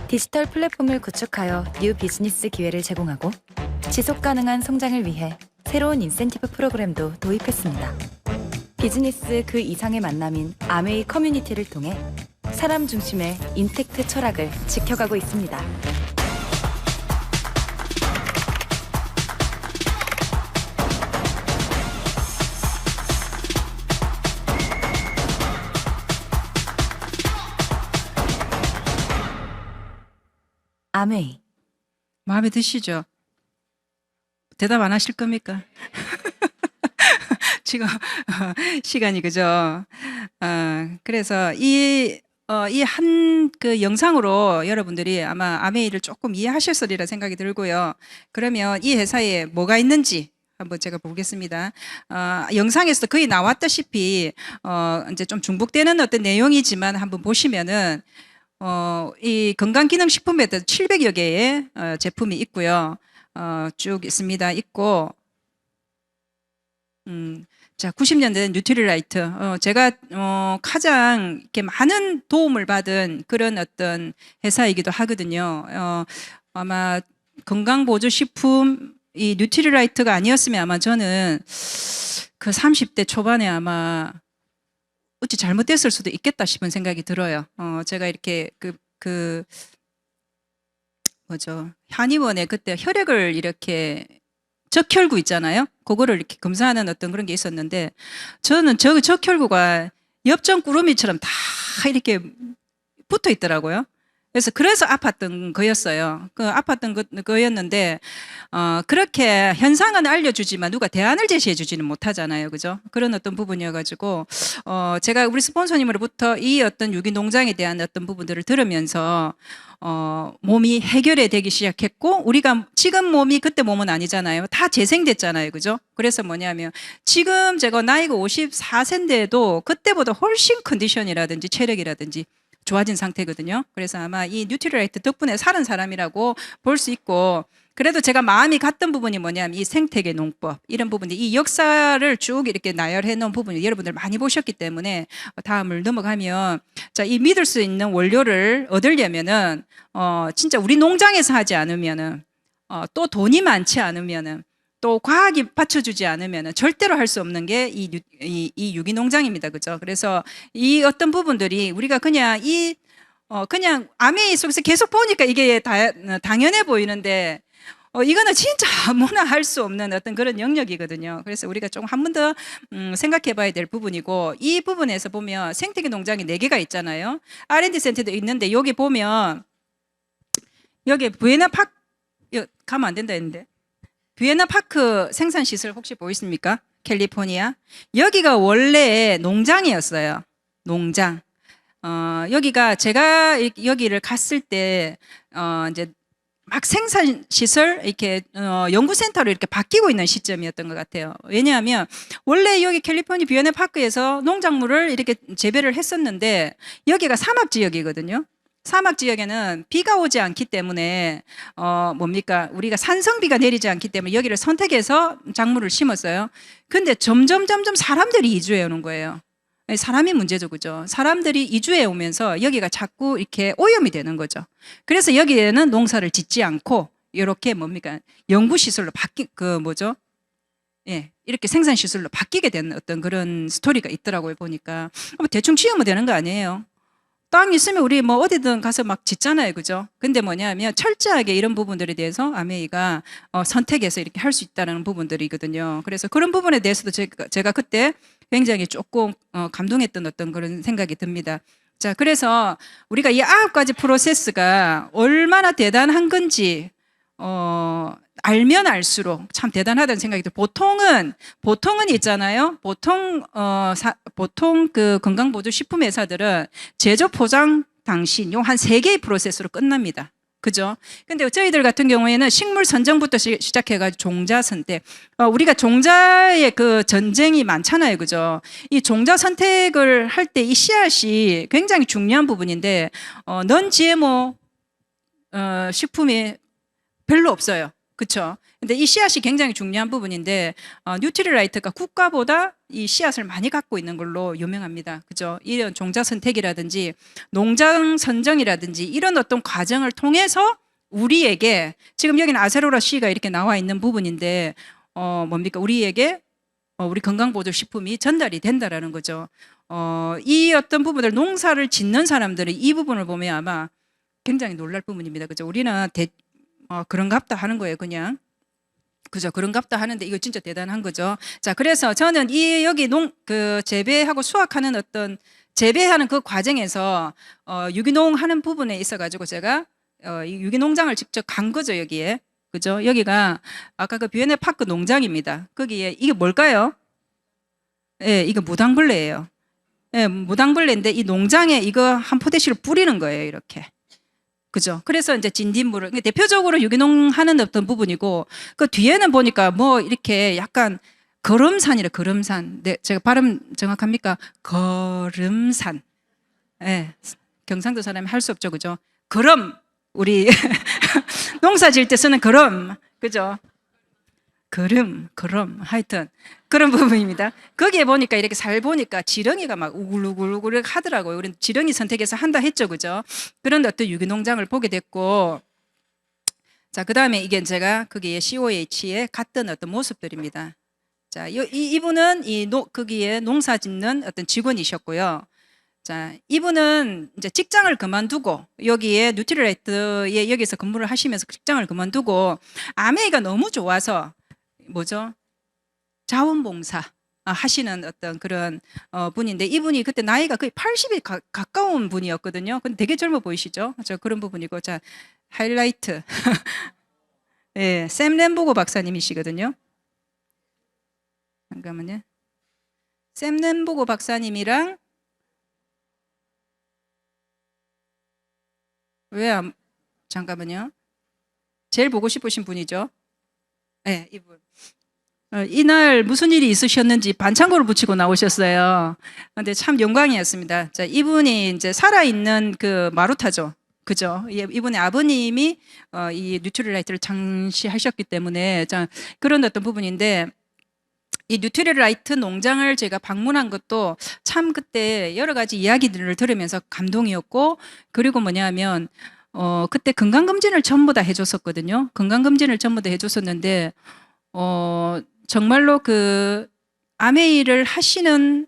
디지털 플랫폼을 구축하여 뉴 비즈니스 기회를 제공하고 지속 가능한 성장을 위해 새로운 인센티브 프로그램도 도입했습니다. 비즈니스 그 이상의 만남인 아메이 커뮤니티를 통해 사람 중심의 인텍트 철학을 지켜가고 있습니다. 아메이. 마음에 드시죠? 대답 안 하실 겁니까? 지금 시간이 그죠? 그래서 이 한 그 영상으로 여러분들이 아마 아메이를 조금 이해하셨으리라 생각이 들고요. 그러면 이 회사에 뭐가 있는지 한번 제가 보겠습니다. 영상에서 거의 나왔다시피 이제 좀 중복되는 어떤 내용이지만 한번 보시면은 이 건강기능식품에 대해서 700여 개의 제품이 있고요. 쭉 있습니다. 있고, 자, 90년대 뉴트리라이트. 제가 가장 이렇게 많은 도움을 받은 그런 어떤 회사이기도 하거든요. 아마 건강보조식품 이 뉴트리라이트가 아니었으면 아마 저는 그 30대 초반에 아마 어찌 잘못됐을 수도 있겠다 싶은 생각이 들어요. 제가 이렇게 뭐죠? 한의원에 그때 혈액을 이렇게 적혈구 있잖아요. 그거를 이렇게 검사하는 어떤 그런 게 있었는데 저는 저 적혈구가 엽전 꾸러미처럼 다 이렇게 붙어 있더라고요. 그래서 아팠던 거였어요. 그 아팠던 거였는데 그렇게 현상은 알려주지만 누가 대안을 제시해 주지는 못하잖아요, 그죠? 그런 어떤 부분이어가지고 제가 우리 스폰서님으로부터 이 어떤 유기농장에 대한 어떤 부분들을 들으면서 몸이 해결이 되기 시작했고 우리가 지금 몸이 그때 몸은 아니잖아요. 다 재생됐잖아요, 그죠? 그래서 뭐냐면 지금 제가 나이가 54세인데도 그때보다 훨씬 컨디션이라든지 체력이라든지 좋아진 상태거든요. 그래서 아마 이 뉴트리라이트 덕분에 사는 사람이라고 볼 수 있고 그래도 제가 마음이 갔던 부분이 뭐냐면 이 생태계 농법 이런 부분들 이 역사를 쭉 이렇게 나열해 놓은 부분을 여러분들 많이 보셨기 때문에 다음을 넘어가면 자, 이 믿을 수 있는 원료를 얻으려면은 진짜 우리 농장에서 하지 않으면은 또 돈이 많지 않으면은 또 과학이 받쳐주지 않으면 절대로 할 수 없는 게 이 유기농장입니다. 그죠? 그래서 이 어떤 부분들이 우리가 그냥 그냥 아메이 속에서 계속 보니까 이게 당연해 보이는데 이거는 진짜 아무나 할 수 없는 어떤 그런 영역이거든요. 그래서 우리가 좀 한 번 더 생각해 봐야 될 부분이고 이 부분에서 보면 생태계 농장이 4개가 있잖아요. R&D 센터도 있는데 여기 보면 여기 부에나 파크 가면 안 된다 했는데 부에나 파크 생산시설 혹시 보이십니까? 캘리포니아. 여기가 원래 농장이었어요. 농장. 여기가 제가 여기를 갔을 때, 이제 막 생산시설, 이렇게, 연구센터로 이렇게 바뀌고 있는 시점이었던 것 같아요. 왜냐하면 원래 여기 캘리포니아 부에나 파크에서 농작물을 이렇게 재배를 했었는데 여기가 사막지역이거든요. 사막 지역에는 비가 오지 않기 때문에 뭡니까 우리가 산성비가 내리지 않기 때문에 여기를 선택해서 작물을 심었어요. 근데 점점 사람들이 이주해 오는 거예요. 사람이 문제죠, 그죠? 사람들이 이주해 오면서 여기가 자꾸 이렇게 오염이 되는 거죠. 그래서 여기에는 농사를 짓지 않고 이렇게 뭡니까 연구시설로 예, 이렇게 생산시설로 바뀌게 된 어떤 그런 스토리가 있더라고요, 보니까. 대충 지으면 되는 거 아니에요. 땅 있으면 우리 뭐 어디든 가서 막 짓잖아요, 그죠? 근데 뭐냐면 철저하게 이런 부분들에 대해서 아메이가 선택해서 이렇게 할 수 있다는 부분들이거든요. 그래서 그런 부분에 대해서도 제가 그때 굉장히 조금 감동했던 어떤 그런 생각이 듭니다. 자, 그래서 우리가 이 9가지 프로세스가 얼마나 대단한 건지 알면 알수록 참 대단하다는 생각이 들어요. 보통은 있잖아요. 보통 그 건강보조식품 회사들은 제조 포장 당시 요 한 3개의 프로세스로 끝납니다. 그죠? 근데 저희들 같은 경우에는 식물 선정부터 시작해가지고 종자 선택. 우리가 종자의 그 전쟁이 많잖아요. 그죠? 이 종자 선택을 할 때 이 씨앗이 굉장히 중요한 부분인데, 넌 GMO, 식품이 별로 없어요. 그쵸? 근데 이 씨앗이 굉장히 중요한 부분인데, 뉴트리라이트가 국가보다 이 씨앗을 많이 갖고 있는 걸로 유명합니다. 그죠? 이런 종자 선택이라든지, 농장 선정이라든지, 이런 어떤 과정을 통해서 우리에게, 지금 여기는 아세로라 C가 이렇게 나와 있는 부분인데, 뭡니까? 우리에게 우리 건강보조식품이 전달이 된다라는 거죠. 이 어떤 부분들 농사를 짓는 사람들은 이 부분을 보면 아마 굉장히 놀랄 부분입니다. 그죠? 우리는 그런갑다 하는 거예요, 그냥. 그죠? 그런갑다 하는데 이거 진짜 대단한 거죠. 자, 그래서 저는 여기 재배하고 수확하는 어떤 재배하는 그 과정에서 유기농 하는 부분에 있어가지고 제가 이 유기농장을 직접 간 거죠, 여기에. 그죠? 여기가 아까 그 뷰에네 파크 농장입니다. 거기에 이게 뭘까요? 예, 이거 무당벌레예요. 예, 무당벌레인데 이 농장에 이거 한 포대씩을 뿌리는 거예요, 이렇게. 그죠? 그래서 이제 진딧물을 대표적으로 유기농 하는 어떤 부분이고 그 뒤에는 보니까 뭐 이렇게 약간 거름산이래, 거름산. 네, 제가 발음 정확합니까? 거름산. 예, 경상도 사람이 할 수 없죠, 그죠? 거름, 우리 농사 지을 때 쓰는 거름, 그죠? 거름, 하여튼 그런 부분입니다. 거기에 보니까 이렇게 살 보니까 지렁이가 막 우글우글우글 하더라고요. 우리는 지렁이 선택해서 한다 했죠, 그죠? 그런 어떤 유기농장을 보게 됐고, 자, 그 다음에 이게 제가 거기에 COH에 갔던 어떤 모습들입니다. 자, 이분은 거기에 농사 짓는 어떤 직원이셨고요. 자, 이분은 이제 직장을 그만두고 여기에 뉴트리라이트에 여기서 근무를 하시면서 직장을 그만두고 아메이가 너무 좋아서 뭐죠? 자원봉사 하시는 어떤 그런 분인데 이분이 그때 나이가 거의 80이 가까운 분이었거든요. 근데 되게 젊어 보이시죠? 저 그런 부분이고, 자, 하이라이트. 예, 샘 램보고 박사님이시거든요. 잠깐만요. 샘 램보고 박사님이랑 잠깐만요. 제일 보고 싶으신 분이죠. 네, 이분. 이날 무슨 일이 있으셨는지 반창고를 붙이고 나오셨어요. 근데 참 영광이었습니다. 자, 이분이 이제 살아있는 그 마루타죠. 그죠? 이분의 아버님이 이 뉴트리라이트를 창시하셨기 때문에 그런 어떤 부분인데 이 뉴트리라이트 농장을 제가 방문한 것도 참 그때 여러 가지 이야기들을 들으면서 감동이었고, 그리고 뭐냐면 그때 건강검진을 전부 다 해줬었거든요. 건강검진을 전부 다 해줬었는데 정말로 그 아메이를 하시는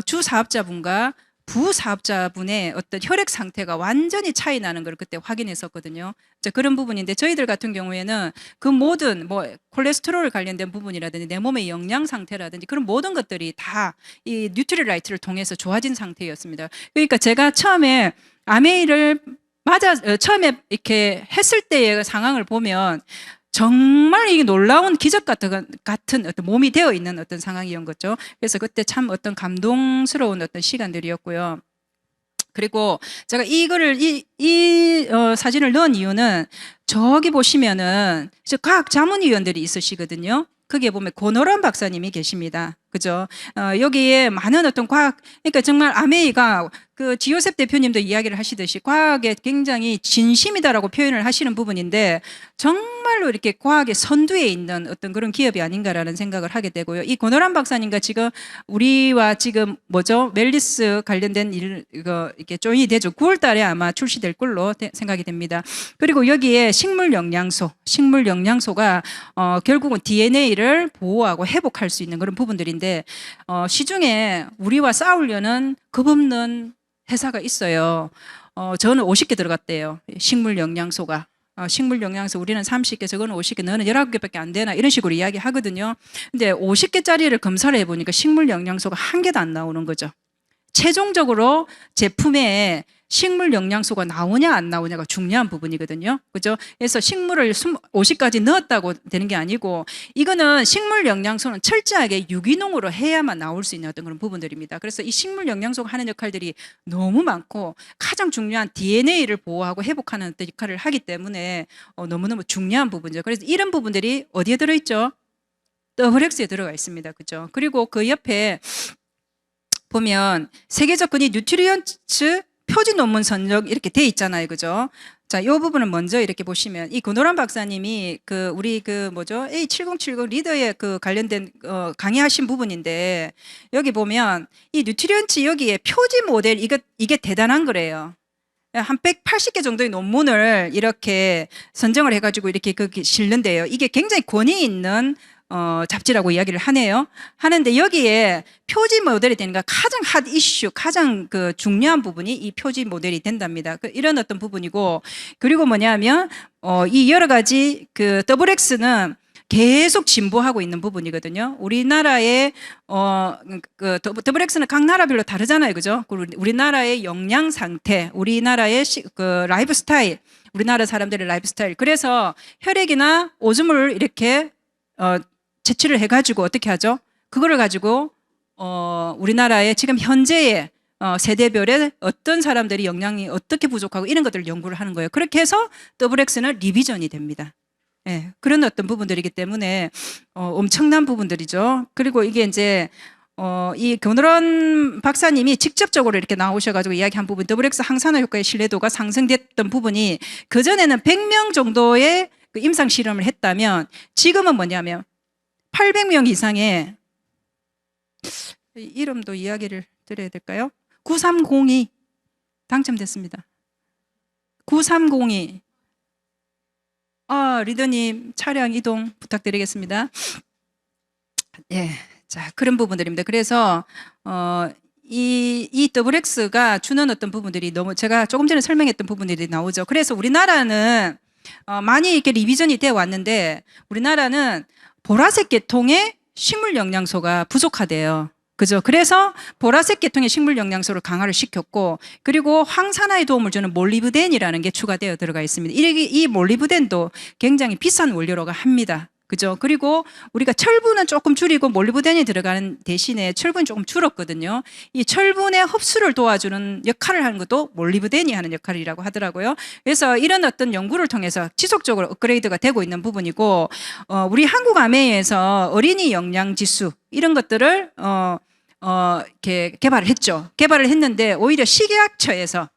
주 사업자분과 부사업자분의 어떤 혈액 상태가 완전히 차이 나는 걸 그때 확인했었거든요. 자, 그런 부분인데 저희들 같은 경우에는 그 모든 뭐 콜레스테롤 관련된 부분이라든지 내 몸의 영양 상태라든지 그런 모든 것들이 다 이 뉴트리라이트를 통해서 좋아진 상태였습니다. 그러니까 제가 처음에 아메이를 처음에 이렇게 했을 때의 상황을 보면 정말 이게 놀라운 기적 같은 어떤 몸이 되어 있는 어떤 상황이었던 거죠. 그래서 그때 참 어떤 감동스러운 어떤 시간들이었고요. 그리고 제가 이거를 사진을 넣은 이유는 저기 보시면은 과학 자문위원들이 있으시거든요. 거기에 보면 고노란 박사님이 계십니다. 그죠? 여기에 많은 어떤 과학, 그러니까 정말 아메이가 그 지요셉 대표님도 이야기를 하시듯이 과학에 굉장히 진심이다라고 표현을 하시는 부분인데 정말로 이렇게 과학의 선두에 있는 어떤 그런 기업이 아닌가라는 생각을 하게 되고요. 이 고노란 박사님과 지금 우리와 지금 뭐죠? 멜리스 관련된 이거 이렇게 조인이 되죠. 9월 달에 아마 출시될 걸로 생각이 됩니다. 그리고 여기에 식물 영양소가 결국은 DNA를 보호하고 회복할 수 있는 그런 부분들인데 시중에 우리와 싸우려는 겁없는 회사가 있어요. 저는 50개 들어갔대요. 식물 영양소가. 식물 영양소 우리는 30개, 저거는 50개, 너는 19개밖에 안 되나 이런 식으로 이야기 하거든요. 근데 50개짜리를 검사를 해보니까 식물 영양소가 한 개도 안 나오는 거죠. 최종적으로 제품에 식물 영양소가 나오냐 안 나오냐가 중요한 부분이거든요. 그죠? 그래서 식물을 50가지 넣었다고 되는 게 아니고 이거는 식물 영양소는 철저하게 유기농으로 해야만 나올 수 있는 어떤 그런 부분들입니다. 그래서 이 식물 영양소가 하는 역할들이 너무 많고 가장 중요한 DNA를 보호하고 회복하는 어떤 역할을 하기 때문에 너무너무 중요한 부분이죠. 그래서 이런 부분들이 어디에 들어있죠? WX에 들어가 있습니다. 그죠? 그리고 그 옆에 보면 세계적 근위 뉴트리언츠 표지 논문 선정 이렇게 돼 있잖아요. 그죠? 자, 이 부분은 먼저 이렇게 보시면 이 고노란 박사님이 우리 뭐죠? A7070 리더에 관련된 강의하신 부분인데 여기 보면 이 뉴트리언츠 여기에 표지 모델 이게 대단한 거래요. 한 180개 정도의 논문을 이렇게 선정을 해가지고 이렇게 실는데요. 이게 굉장히 권위 있는 잡지라고 이야기를 하네요. 하는데 여기에 표지 모델이 되니까 가장 핫 이슈, 가장 그 중요한 부분이 이 표지 모델이 된답니다. 이런 어떤 부분이고, 그리고 뭐냐면 이 여러 가지 그 XX는 계속 진보하고 있는 부분이거든요. 우리나라의 그 XX는 각 나라별로 다르잖아요, 그죠? 우리나라의 영양 상태, 우리나라의 그 라이프 스타일, 우리나라 사람들의 라이프 스타일. 그래서 혈액이나 오줌을 이렇게 채취를 해가지고 어떻게 하죠? 그거를 가지고 우리나라의 지금 현재의 세대별에 어떤 사람들이 영양이 어떻게 부족하고 이런 것들을 연구를 하는 거예요. 그렇게 해서 XX는 리비전이 됩니다. 예, 그런 어떤 부분들이기 때문에 엄청난 부분들이죠. 그리고 이게 이제 이 교노런 박사님이 직접적으로 이렇게 나오셔가지고 이야기한 부분, XX 항산화 효과의 신뢰도가 상승됐던 부분이 그전에는 100명 정도의 그 임상 실험을 했다면 지금은 뭐냐면 800명 이상의, 이름도 이야기를 드려야 될까요? 9302 당첨됐습니다. 9302. 리더님 차량 이동 부탁드리겠습니다. 예, 자, 그런 부분들입니다. 그래서 이 XX가 주는 어떤 부분들이 너무, 제가 조금 전에 설명했던 부분들이 나오죠. 그래서 우리나라는 많이 이렇게 리비전이 되어 왔는데 우리나라는 보라색 계통의 식물 영양소가 부족하대요. 그죠? 그래서 보라색 계통의 식물 영양소를 강화를 시켰고, 그리고 항산화에 도움을 주는 몰리브덴이라는 게 추가되어 들어가 있습니다. 이 몰리브덴도 굉장히 비싼 원료로가 합니다. 그죠? 그리고 우리가 철분은 조금 줄이고 몰리브덴이 들어가는 대신에 철분이 조금 줄었거든요. 이 철분의 흡수를 도와주는 역할을 하는 것도 몰리브덴이 하는 역할이라고 하더라고요. 그래서 이런 어떤 연구를 통해서 지속적으로 업그레이드가 되고 있는 부분이고, 우리 한국암회에서 어린이 영양지수 이런 것들을 이렇게 개발을 했죠. 개발을 했는데 오히려 식약처에서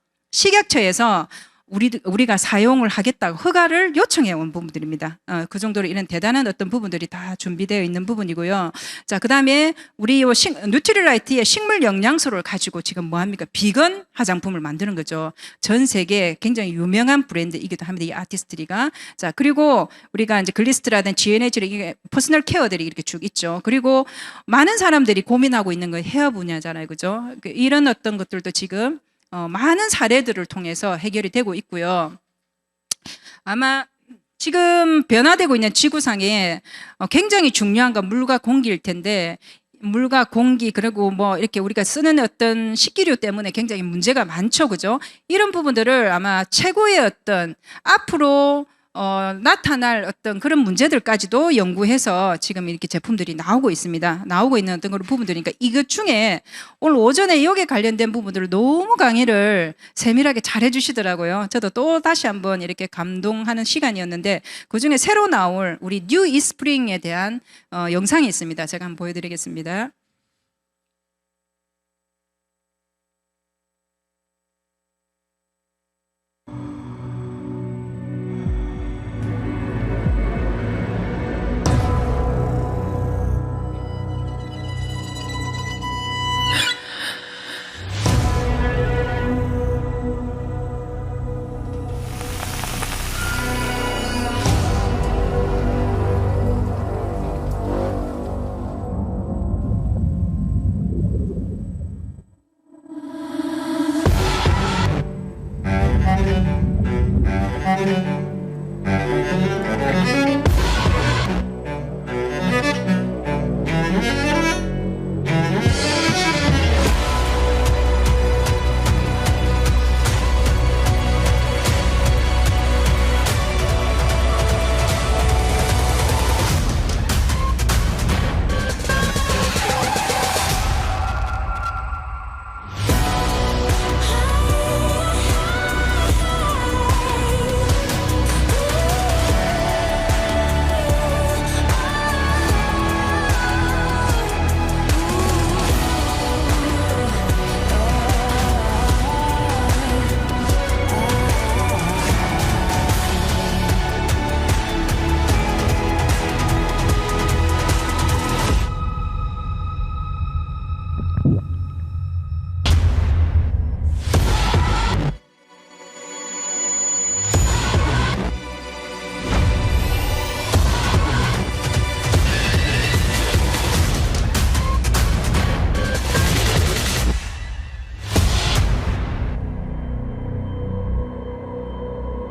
우리가 사용을 하겠다고 허가를 요청해 온 부분들입니다. 그 정도로 이런 대단한 어떤 부분들이 다 준비되어 있는 부분이고요. 자, 그 다음에 우리 뉴트릴라이트의 식물 영양소를 가지고 지금 뭐합니까? 비건 화장품을 만드는 거죠. 전 세계 굉장히 유명한 브랜드이기도 합니다. 이 아티스트리가. 자, 그리고 우리가 이제 글리스트라든 GNH 퍼스널 케어들이 이렇게 쭉 있죠. 그리고 많은 사람들이 고민하고 있는 건 헤어 분야잖아요. 그죠? 이런 어떤 것들도 지금 많은 사례들을 통해서 해결이 되고 있고요. 아마 지금 변화되고 있는 지구상에 굉장히 중요한 건 물과 공기일 텐데, 물과 공기, 그리고 뭐 이렇게 우리가 쓰는 어떤 식기류 때문에 굉장히 문제가 많죠. 그죠? 이런 부분들을 아마 최고의 어떤 앞으로 나타날 어떤 그런 문제들까지도 연구해서 지금 이렇게 제품들이 나오고 있습니다. 나오고 있는 어떤 그런 부분들이니까 이것 중에 오늘 오전에 여기에 관련된 부분들을 너무 강의를 세밀하게 잘 해주시더라고요. 저도 또 다시 한번 이렇게 감동하는 시간이었는데, 그 중에 새로 나올 우리 뉴 이스프링에 대한 영상이 있습니다. 제가 한번 보여드리겠습니다.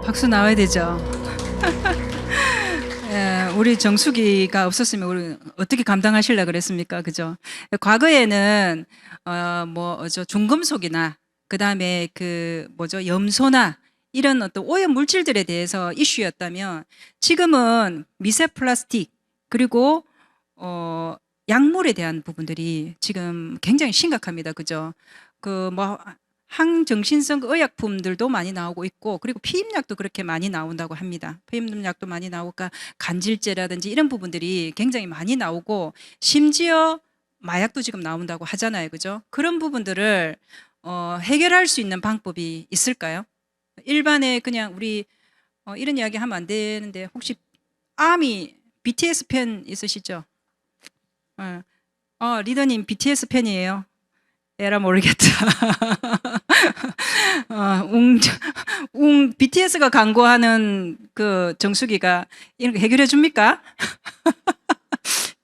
박수 나와야 되죠. 예, 우리 정수기가 없었으면 우리 어떻게 감당하실라 그랬습니까? 그죠? 과거에는 중금속이나 그다음에 염소나 이런 어떤 오염 물질들에 대해서 이슈였다면 지금은 미세 플라스틱 그리고 약물에 대한 부분들이 지금 굉장히 심각합니다. 그죠? 항정신성 의약품들도 많이 나오고 있고, 그리고 피임약도 그렇게 많이 나온다고 합니다. 피임약도 많이 나오니까 간질제라든지 이런 부분들이 굉장히 많이 나오고, 심지어 마약도 지금 나온다고 하잖아요. 그죠? 그런 부분들을 해결할 수 있는 방법이 있을까요? 일반에 그냥 우리 이런 이야기 하면 안 되는데, 혹시 아미 BTS 팬 있으시죠? 리더님 BTS 팬이에요? 에라 모르겠다. BTS가 광고하는 그 정수기가 이런 거 해결해 줍니까?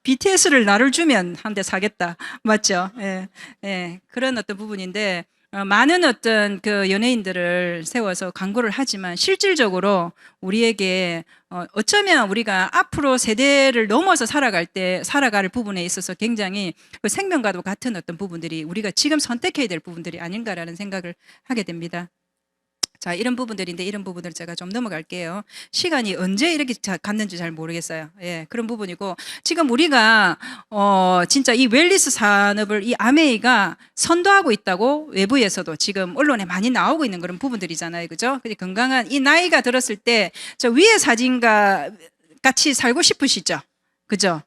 BTS를 나를 주면 한 대 사겠다. 맞죠? 예, 예. 그런 어떤 부분인데, 많은 어떤 그 연예인들을 세워서 광고를 하지만 실질적으로 우리에게 어쩌면 우리가 앞으로 세대를 넘어서 살아갈 부분에 있어서 굉장히 그 생명과도 같은 어떤 부분들이 우리가 지금 선택해야 될 부분들이 아닌가라는 생각을 하게 됩니다. 자, 이런 부분들인데 이런 부분을 제가 좀 넘어갈게요. 시간이 언제 이렇게 갔는지 잘 모르겠어요. 예, 그런 부분이고, 지금 우리가 진짜 이 웰니스 산업을 이 아메이가 선도하고 있다고 외부에서도 지금 언론에 많이 나오고 있는 그런 부분들이잖아요. 그죠? 근데 건강한 이 나이가 들었을 때 저 위에 사진과 같이 살고 싶으시죠? 그죠?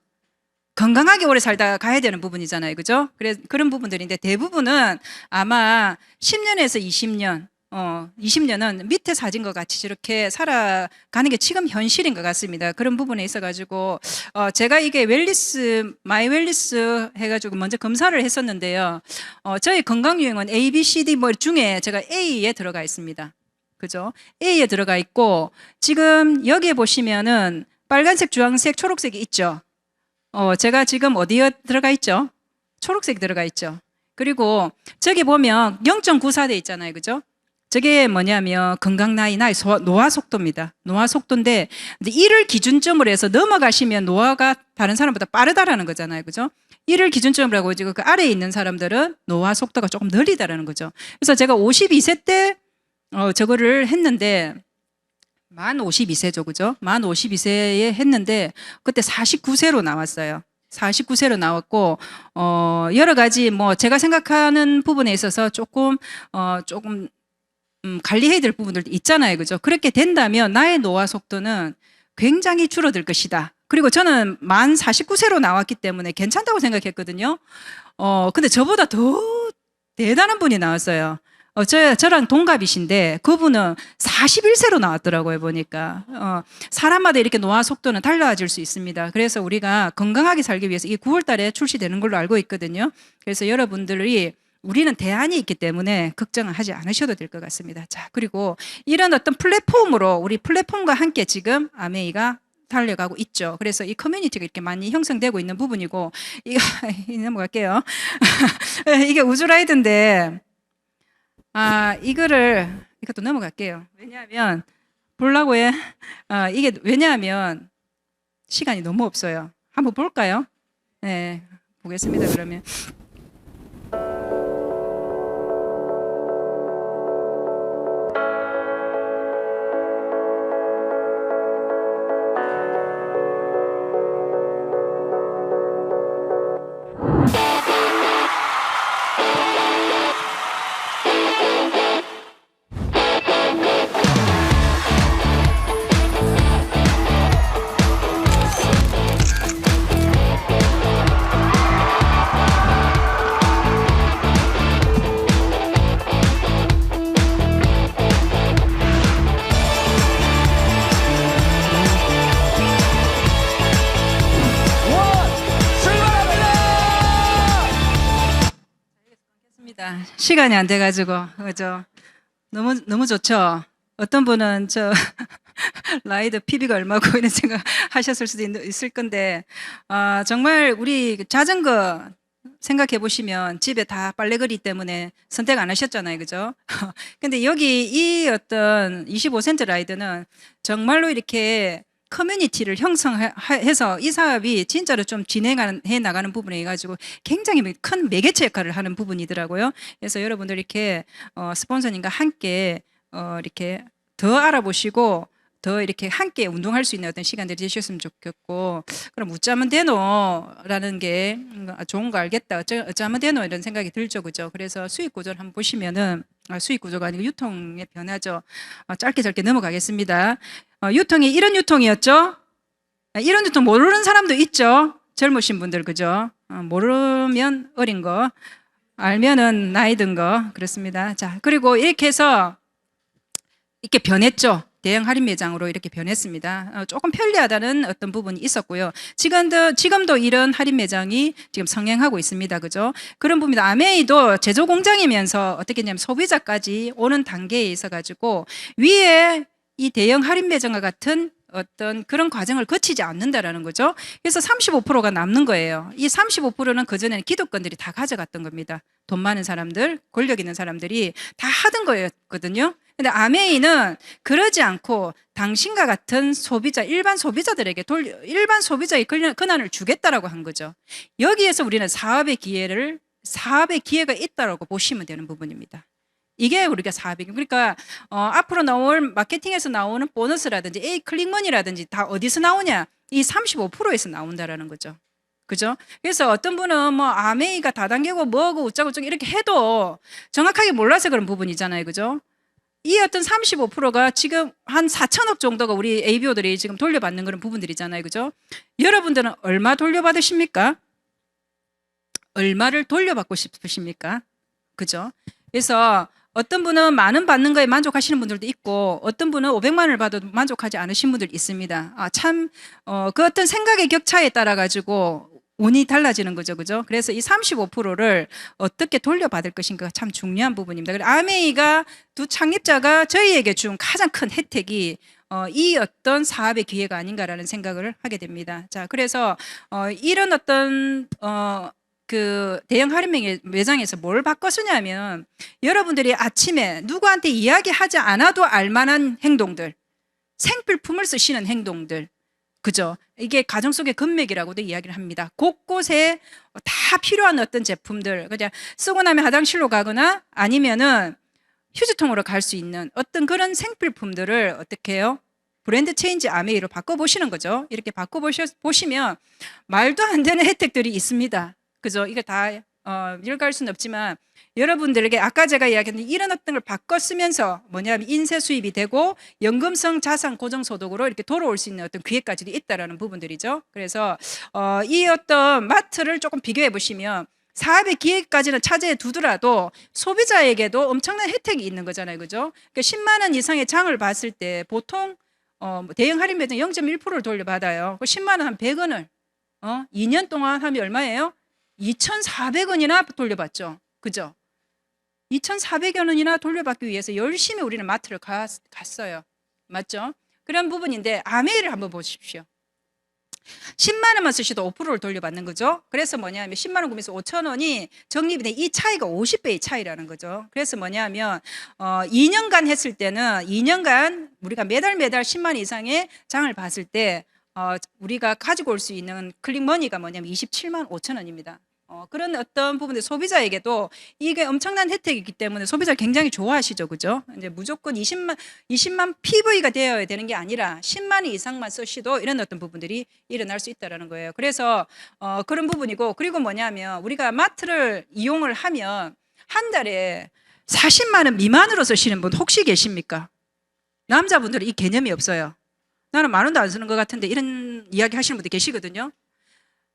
건강하게 오래 살다 가야 되는 부분이잖아요. 그죠? 그런 부분들인데 대부분은 아마 10년에서 20년 20년은 밑에 사진과 같이 저렇게 살아가는 게 지금 현실인 것 같습니다. 그런 부분에 있어가지고, 제가 이게 마이 웰리스 해가지고 먼저 검사를 했었는데요. 저희 건강유형은 A, B, C, D 중에 제가 A에 들어가 있습니다. 그죠? A에 들어가 있고, 지금 여기에 보시면은 빨간색, 주황색, 초록색이 있죠? 제가 지금 어디에 들어가 있죠? 초록색이 들어가 있죠? 그리고 저기 보면 0.94돼 있잖아요. 그죠? 저게 뭐냐면 건강 나이 노화 속도입니다. 노화 속도인데 이를 기준점으로 해서 넘어가시면 노화가 다른 사람보다 빠르다라는 거잖아요. 그죠? 이를 기준점으로 하고 지금 그 아래에 있는 사람들은 노화 속도가 조금 느리다라는 거죠. 그래서 제가 52세 때 저거를 했는데 만 52세죠. 그죠? 만 52세에 했는데 그때 49세로 나왔어요. 49세로 나왔고, 여러 가지 제가 생각하는 부분에 있어서 조금 관리해야 될 부분들도 있잖아요. 그죠? 그렇게 된다면 나의 노화 속도는 굉장히 줄어들 것이다. 그리고 저는 만 49세로 나왔기 때문에 괜찮다고 생각했거든요. 근데 저보다 더 대단한 분이 나왔어요. 저랑 동갑이신데 그분은 41세로 나왔더라고요. 보니까 사람마다 이렇게 노화 속도는 달라질 수 있습니다. 그래서 우리가 건강하게 살기 위해서 이 9월 달에 출시되는 걸로 알고 있거든요. 그래서 여러분들이 우리는 대안이 있기 때문에 걱정을 하지 않으셔도 될 것 같습니다. 자, 그리고 이런 어떤 플랫폼으로 우리 플랫폼과 함께 지금 아메이가 달려가고 있죠. 그래서 이 커뮤니티가 이렇게 많이 형성되고 있는 부분이고, 이거 넘어갈게요. 이게 우주라이드인데, 이것도 넘어갈게요. 왜냐하면 왜냐하면 시간이 너무 없어요. 한번 볼까요? 네, 보겠습니다. 그러면. 시간이 안 돼가지고, 그죠? 너무 좋죠? 어떤 분은 라이더 PB가 얼마고 이런 생각 하셨을 수도 있을 건데, 정말 우리 자전거 생각해 보시면 집에 다 빨래거리 때문에 선택 안 하셨잖아요. 그죠? 근데 여기 이 어떤 25센트 라이드는 정말로 이렇게 커뮤니티를 형성해서 이 사업이 진짜로 좀 진행해 나가는 부분에 가지고 굉장히 큰 매개체 역할을 하는 부분이더라고요. 그래서 여러분들 이렇게 스폰서님과 함께 이렇게 더 알아보시고 더 이렇게 함께 운동할 수 있는 어떤 시간들이 되셨으면 좋겠고, 그럼 웃자면 되노라는 게 좋은 거 알겠다. 어쩌면 되노 이런 생각이 들죠. 그죠? 그래서 수익 구조를 한번 보시면은, 수익 구조가 아니고 유통의 변화죠. 짧게 넘어가겠습니다. 유통이 이런 유통이었죠. 이런 유통 모르는 사람도 있죠. 젊으신 분들, 그죠? 모르면 어린 거, 알면은 나이 든 거, 그렇습니다. 자, 그리고 이렇게 해서 이렇게 변했죠. 대형 할인 매장으로 이렇게 변했습니다. 조금 편리하다는 어떤 부분이 있었고요. 지금도 이런 할인 매장이 지금 성행하고 있습니다. 그죠? 그런 부분이 아메이도 제조 공장이면서 어떻게 했냐면 소비자까지 오는 단계에 있어 가지고 위에 이 대형 할인 매장과 같은 어떤 그런 과정을 거치지 않는다라는 거죠. 그래서 35%가 남는 거예요. 이 35%는 그전에는 기득권들이 다 가져갔던 겁니다. 돈 많은 사람들, 권력 있는 사람들이 다 하던 거였거든요. 근데 아메이는 그러지 않고 당신과 같은 소비자, 일반 소비자들에게 일반 소비자의 권한을 주겠다라고 한 거죠. 여기에서 우리는 사업의 기회가 있다라고 보시면 되는 부분입니다. 이게 우리가 사업이고, 그러니까 앞으로 나올 마케팅에서 나오는 보너스라든지 클릭머니라든지 다 어디서 나오냐? 이 35%에서 나온다라는 거죠. 그죠? 그래서 어떤 분은 뭐 아메이가 다단계고 뭐고 어쩌고 이렇게 해도 정확하게 몰라서 그런 부분이잖아요. 그죠? 이 어떤 35%가 지금 한 4천억 정도가 우리 ABO들이 지금 돌려받는 그런 부분들이잖아요. 그죠? 여러분들은 얼마 돌려받으십니까? 얼마를 돌려받고 싶으십니까? 그죠? 그래서 어떤 분은 만 원 받는 거에 만족하시는 분들도 있고, 어떤 분은 500만 원을 받아도 만족하지 않으신 분들이 있습니다. 그 어떤 생각의 격차에 따라 가지고 운이 달라지는 거죠. 그죠? 그래서 이 35%를 어떻게 돌려받을 것인가가 참 중요한 부분입니다. 그래서 아메이가 두 창립자가 저희에게 준 가장 큰 혜택이 이 어떤 사업의 기회가 아닌가라는 생각을 하게 됩니다. 자, 그래서 이런 어떤 그 대형 할인 매장에서 뭘 바꿨으냐면, 여러분들이 아침에 누구한테 이야기하지 않아도 알만한 행동들, 생필품을 쓰시는 행동들, 그죠? 이게 가정 속의 금맥이라고도 이야기를 합니다. 곳곳에 다 필요한 어떤 제품들, 그냥 쓰고 나면 화장실로 가거나 아니면은 휴지통으로 갈 수 있는 어떤 그런 생필품들을 어떻게 해요? 브랜드 체인지 아메이로 바꿔보시는 거죠. 이렇게 바꿔보시면 말도 안 되는 혜택들이 있습니다. 그죠? 이게 다 읽어갈 수는 없지만 여러분들에게 아까 제가 이야기했던 이런 어떤 걸 바꿔 쓰면서 뭐냐면 인세 수입이 되고 연금성 자산 고정소득으로 이렇게 돌아올 수 있는 어떤 기회까지도 있다라는 부분들이죠. 그래서 이 어떤 마트를 조금 비교해 보시면 사업의 기회까지는 차지해 두더라도 소비자에게도 엄청난 혜택이 있는 거잖아요. 그죠? 그러니까 10만 원 이상의 장을 봤을 때 보통 대형 할인 매장 0.1%를 돌려받아요. 10만 원 한 100원을 2년 동안 하면 얼마예요? 2,400원이나 돌려받죠. 그죠? 2,400원이나 돌려받기 위해서 열심히 우리는 마트를 갔어요. 맞죠? 그런 부분인데 아메이를 한번 보십시오. 10만 원만 쓰셔도 5%를 돌려받는 거죠. 그래서 뭐냐면 10만 원 구매해서 5천 원이 적립이 돼. 이 차이가 50배의 차이라는 거죠. 그래서 뭐냐면 2년간 했을 때는 2년간 우리가 매달 10만 원 이상의 장을 봤을 때 우리가 가지고 올 수 있는 클릭머니가 뭐냐면 27만 5천 원입니다. 그런 어떤 부분들 소비자에게도 이게 엄청난 혜택이기 때문에 소비자 굉장히 좋아하시죠. 그죠? 이제 무조건 20만 PV가 되어야 되는 게 아니라 10만 원 이상만 쓰시도 이런 어떤 부분들이 일어날 수 있다는 거예요. 그래서 그런 부분이고, 그리고 뭐냐면 우리가 마트를 이용을 하면 한 달에 40만 원 미만으로 쓰시는 분 혹시 계십니까? 남자분들은 이 개념이 없어요. 나는 만 원도 안 쓰는 것 같은데 이런 이야기 하시는 분들 계시거든요.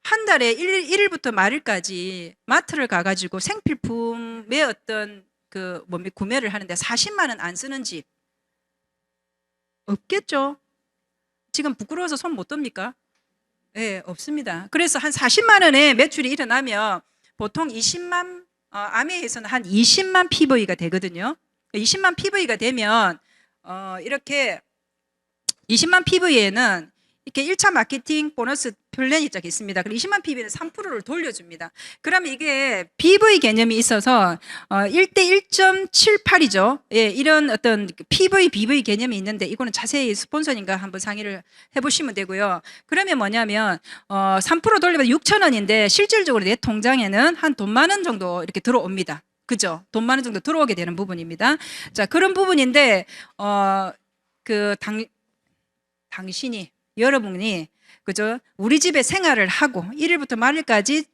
한 달에 1일부터 말일까지 마트를 가가지고 생필품의 어떤 구매를 하는데 40만 원 안 쓰는 집 없겠죠? 지금 부끄러워서 손 못 듭니까? 네, 없습니다. 그래서 한 40만 원의 매출이 일어나면 보통 아메이에서는 한 20만 PV가 되거든요. 20만 PV가 되면 이렇게 20만 PV에는 이렇게 1차 마케팅 보너스 플랜이 딱 있습니다. 그리고 20만 PB는 3%를 돌려줍니다. 그러면 이게 BV 개념이 있어서 1대 1.78이죠. 예, 이런 어떤 PV, BV 개념이 있는데 이거는 자세히 스폰서님과 한번 상의를 해보시면 되고요. 그러면 뭐냐면 3% 돌리면 6,000원인데 실질적으로 내 통장에는 한 돈 만 원 정도 이렇게 들어옵니다. 그죠? 돈 만 원 정도 들어오게 되는 부분입니다. 자, 그런 부분인데 당신이 여러분이 그죠? 우리 집에 생활을 하고 1일부터 말일까지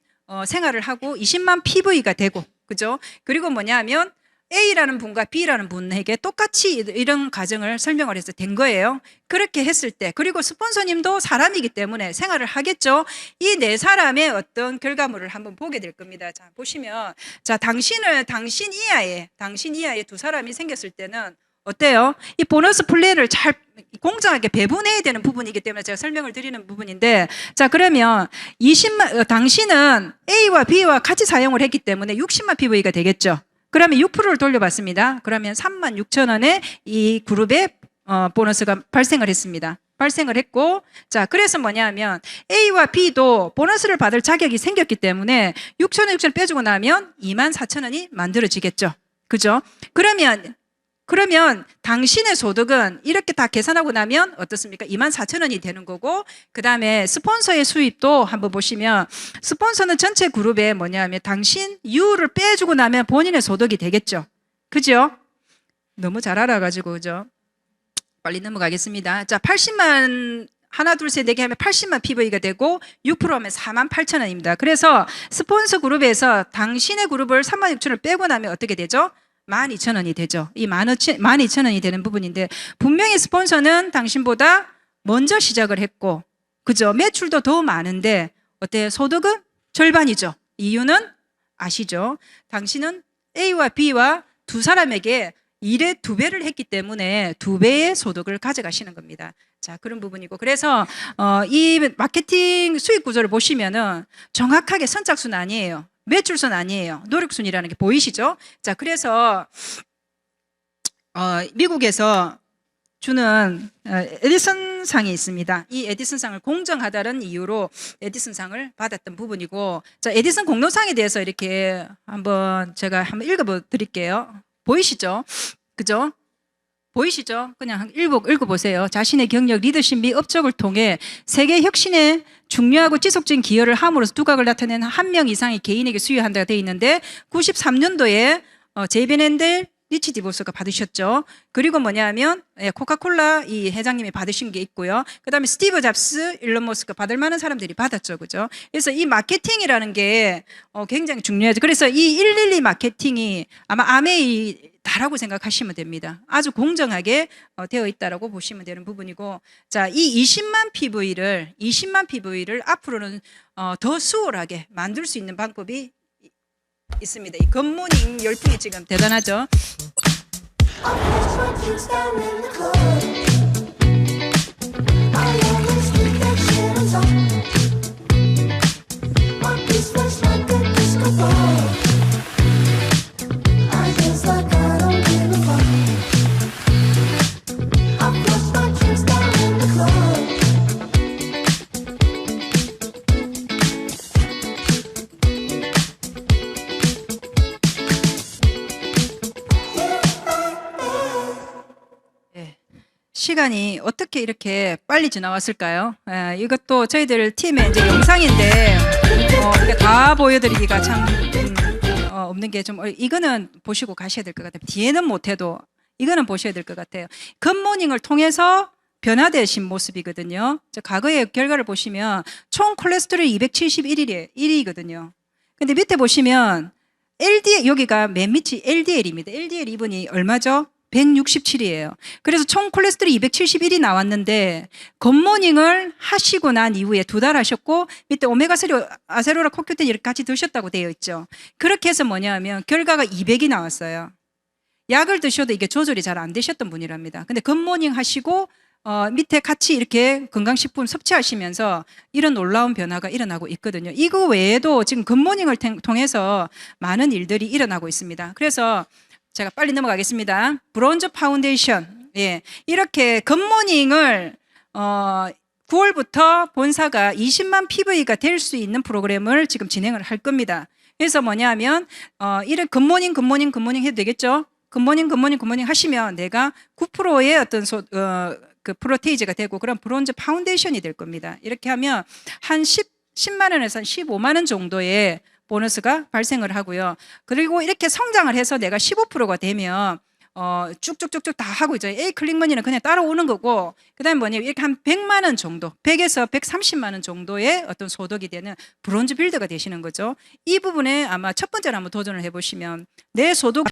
생활을 하고 20만 PV가 되고 그죠? 그리고 뭐냐면 A라는 분과 B라는 분에게 똑같이 이런 가정을 설명을 해서 된 거예요. 그렇게 했을 때 그리고 스폰서님도 사람이기 때문에 생활을 하겠죠. 이 네 사람의 어떤 결과물을 한번 보게 될 겁니다. 자, 보시면 자, 당신 이하의 두 사람이 생겼을 때는 어때요? 이 보너스 플랜을 잘 공정하게 배분해야 되는 부분이기 때문에 제가 설명을 드리는 부분인데 자, 그러면 당신은 A와 B와 같이 사용을 했기 때문에 60만 PV가 되겠죠. 그러면 6%를 돌려봤습니다. 그러면 36,000원의 이 그룹에 보너스가 발생을 했습니다. 발생을 했고 자, 그래서 뭐냐면 A와 B도 보너스를 받을 자격이 생겼기 때문에 6,000원 빼주고 나면 24,000원이 만들어지겠죠. 그죠? 그러면 당신의 소득은 이렇게 다 계산하고 나면 어떻습니까? 24,000원이 되는 거고 그 다음에 스폰서의 수입도 한번 보시면 스폰서는 전체 그룹에 뭐냐면 당신 U를 빼주고 나면 본인의 소득이 되겠죠. 그죠? 너무 잘 알아가지고 그죠? 빨리 넘어가겠습니다. 자, 80만 하나 둘 셋 네 개 하면 80만 PV가 되고 6% 하면 48,000원입니다. 그래서 스폰서 그룹에서 당신의 그룹을 36,000원을 빼고 나면 어떻게 되죠? 12,000원이 되죠. 이 12,000원이 되는 부분인데 분명히 스폰서는 당신보다 먼저 시작을 했고 그죠? 매출도 더 많은데 어때요? 소득은 절반이죠. 이유는 아시죠? 당신은 A와 B와 두 사람에게 일의 2배를 했기 때문에 2배의 소득을 가져가시는 겁니다. 자, 그런 부분이고 그래서 이 마케팅 수익 구조를 보시면은 정확하게 선착순 아니에요. 매출순 아니에요. 노력순이라는 게 보이시죠? 자, 그래서 미국에서 주는 에디슨 상이 있습니다. 이 에디슨 상을 공정하다는 이유로 에디슨 상을 받았던 부분이고 자, 에디슨 공로상에 대해서 이렇게 제가 한번 읽어 드릴게요. 보이시죠? 그죠? 보이시죠? 그냥 읽어보세요. 자신의 경력, 리더십 및 업적을 통해 세계 혁신에 중요하고 지속적인 기여를 함으로써 두각을 나타낸 한 명 이상의 개인에게 수여한다가 되어 있는데 93년도에 제이벤앤델 리치 디보스가 받으셨죠. 그리고 뭐냐면 코카콜라 이 회장님이 받으신 게 있고요. 그 다음에 스티브 잡스, 일론 머스크 받을 만한 사람들이 받았죠. 그죠? 그래서 이 마케팅이라는 게 굉장히 중요하죠. 그래서 이 112 마케팅이 아마 아메이다라고 생각하시면 됩니다. 아주 공정하게 되어 있다라고 보시면 되는 부분이고 자, 이 20만 PV를 앞으로는 더 수월하게 만들 수 있는 방법이 있습니다. 이 굿모닝 열풍이 지금 대단하죠. 시간이 어떻게 이렇게 빨리 지나왔을까요? 이것도 저희들 팀의 이제 영상인데 이게 다 보여드리기가 참 없는 게 좀 이거는 보시고 가셔야 될 것 같아요. 뒤에는 못해도 이거는 보셔야 될 것 같아요. 굿모닝을 통해서 변화되신 모습이거든요. 과거의 결과를 보시면 총 콜레스테롤이 271이거든요. 근데 밑에 보시면 LDL 여기가 맨 밑이 LDL입니다. LDL 2분이 얼마죠? 167이에요. 그래서 총 콜레스테롤이 271이 나왔는데 굿모닝을 하시고 난 이후에 2달 하셨고 밑에 오메가3 아세로라 코큐텐 이렇게 같이 드셨다고 되어 있죠. 그렇게 해서 뭐냐면 결과가 200이 나왔어요. 약을 드셔도 이게 조절이 잘 안 되셨던 분이랍니다. 근데 굿모닝 하시고 밑에 같이 이렇게 건강식품 섭취하시면서 이런 놀라운 변화가 일어나고 있거든요. 이거 외에도 지금 굿모닝을 통해서 많은 일들이 일어나고 있습니다. 그래서 제가 빨리 넘어가겠습니다. 브론즈 파운데이션. 예. 이렇게 굿모닝을 9월부터 본사가 20만 PV가 될 수 있는 프로그램을 지금 진행을 할 겁니다. 그래서 뭐냐면 이래 굿모닝 해도 되겠죠? 굿모닝 하시면 내가 9%의 어떤 그 프로테이즈가 되고 그런 브론즈 파운데이션이 될 겁니다. 이렇게 하면 한 10만 원에서 한 15만 원 정도의 보너스가 발생을 하고요. 그리고 이렇게 성장을 해서 내가 15%가 되면 쭉쭉쭉쭉 다 하고 이제 A 클릭머니는 그냥 따라오는 거고, 그다음에 뭐냐면 이렇게 한 100만 원 정도, 100에서 130만 원 정도의 어떤 소득이 되는 브론즈 빌더가 되시는 거죠. 이 부분에 아마 첫 번째로 한번 도전을 해보시면 내 소득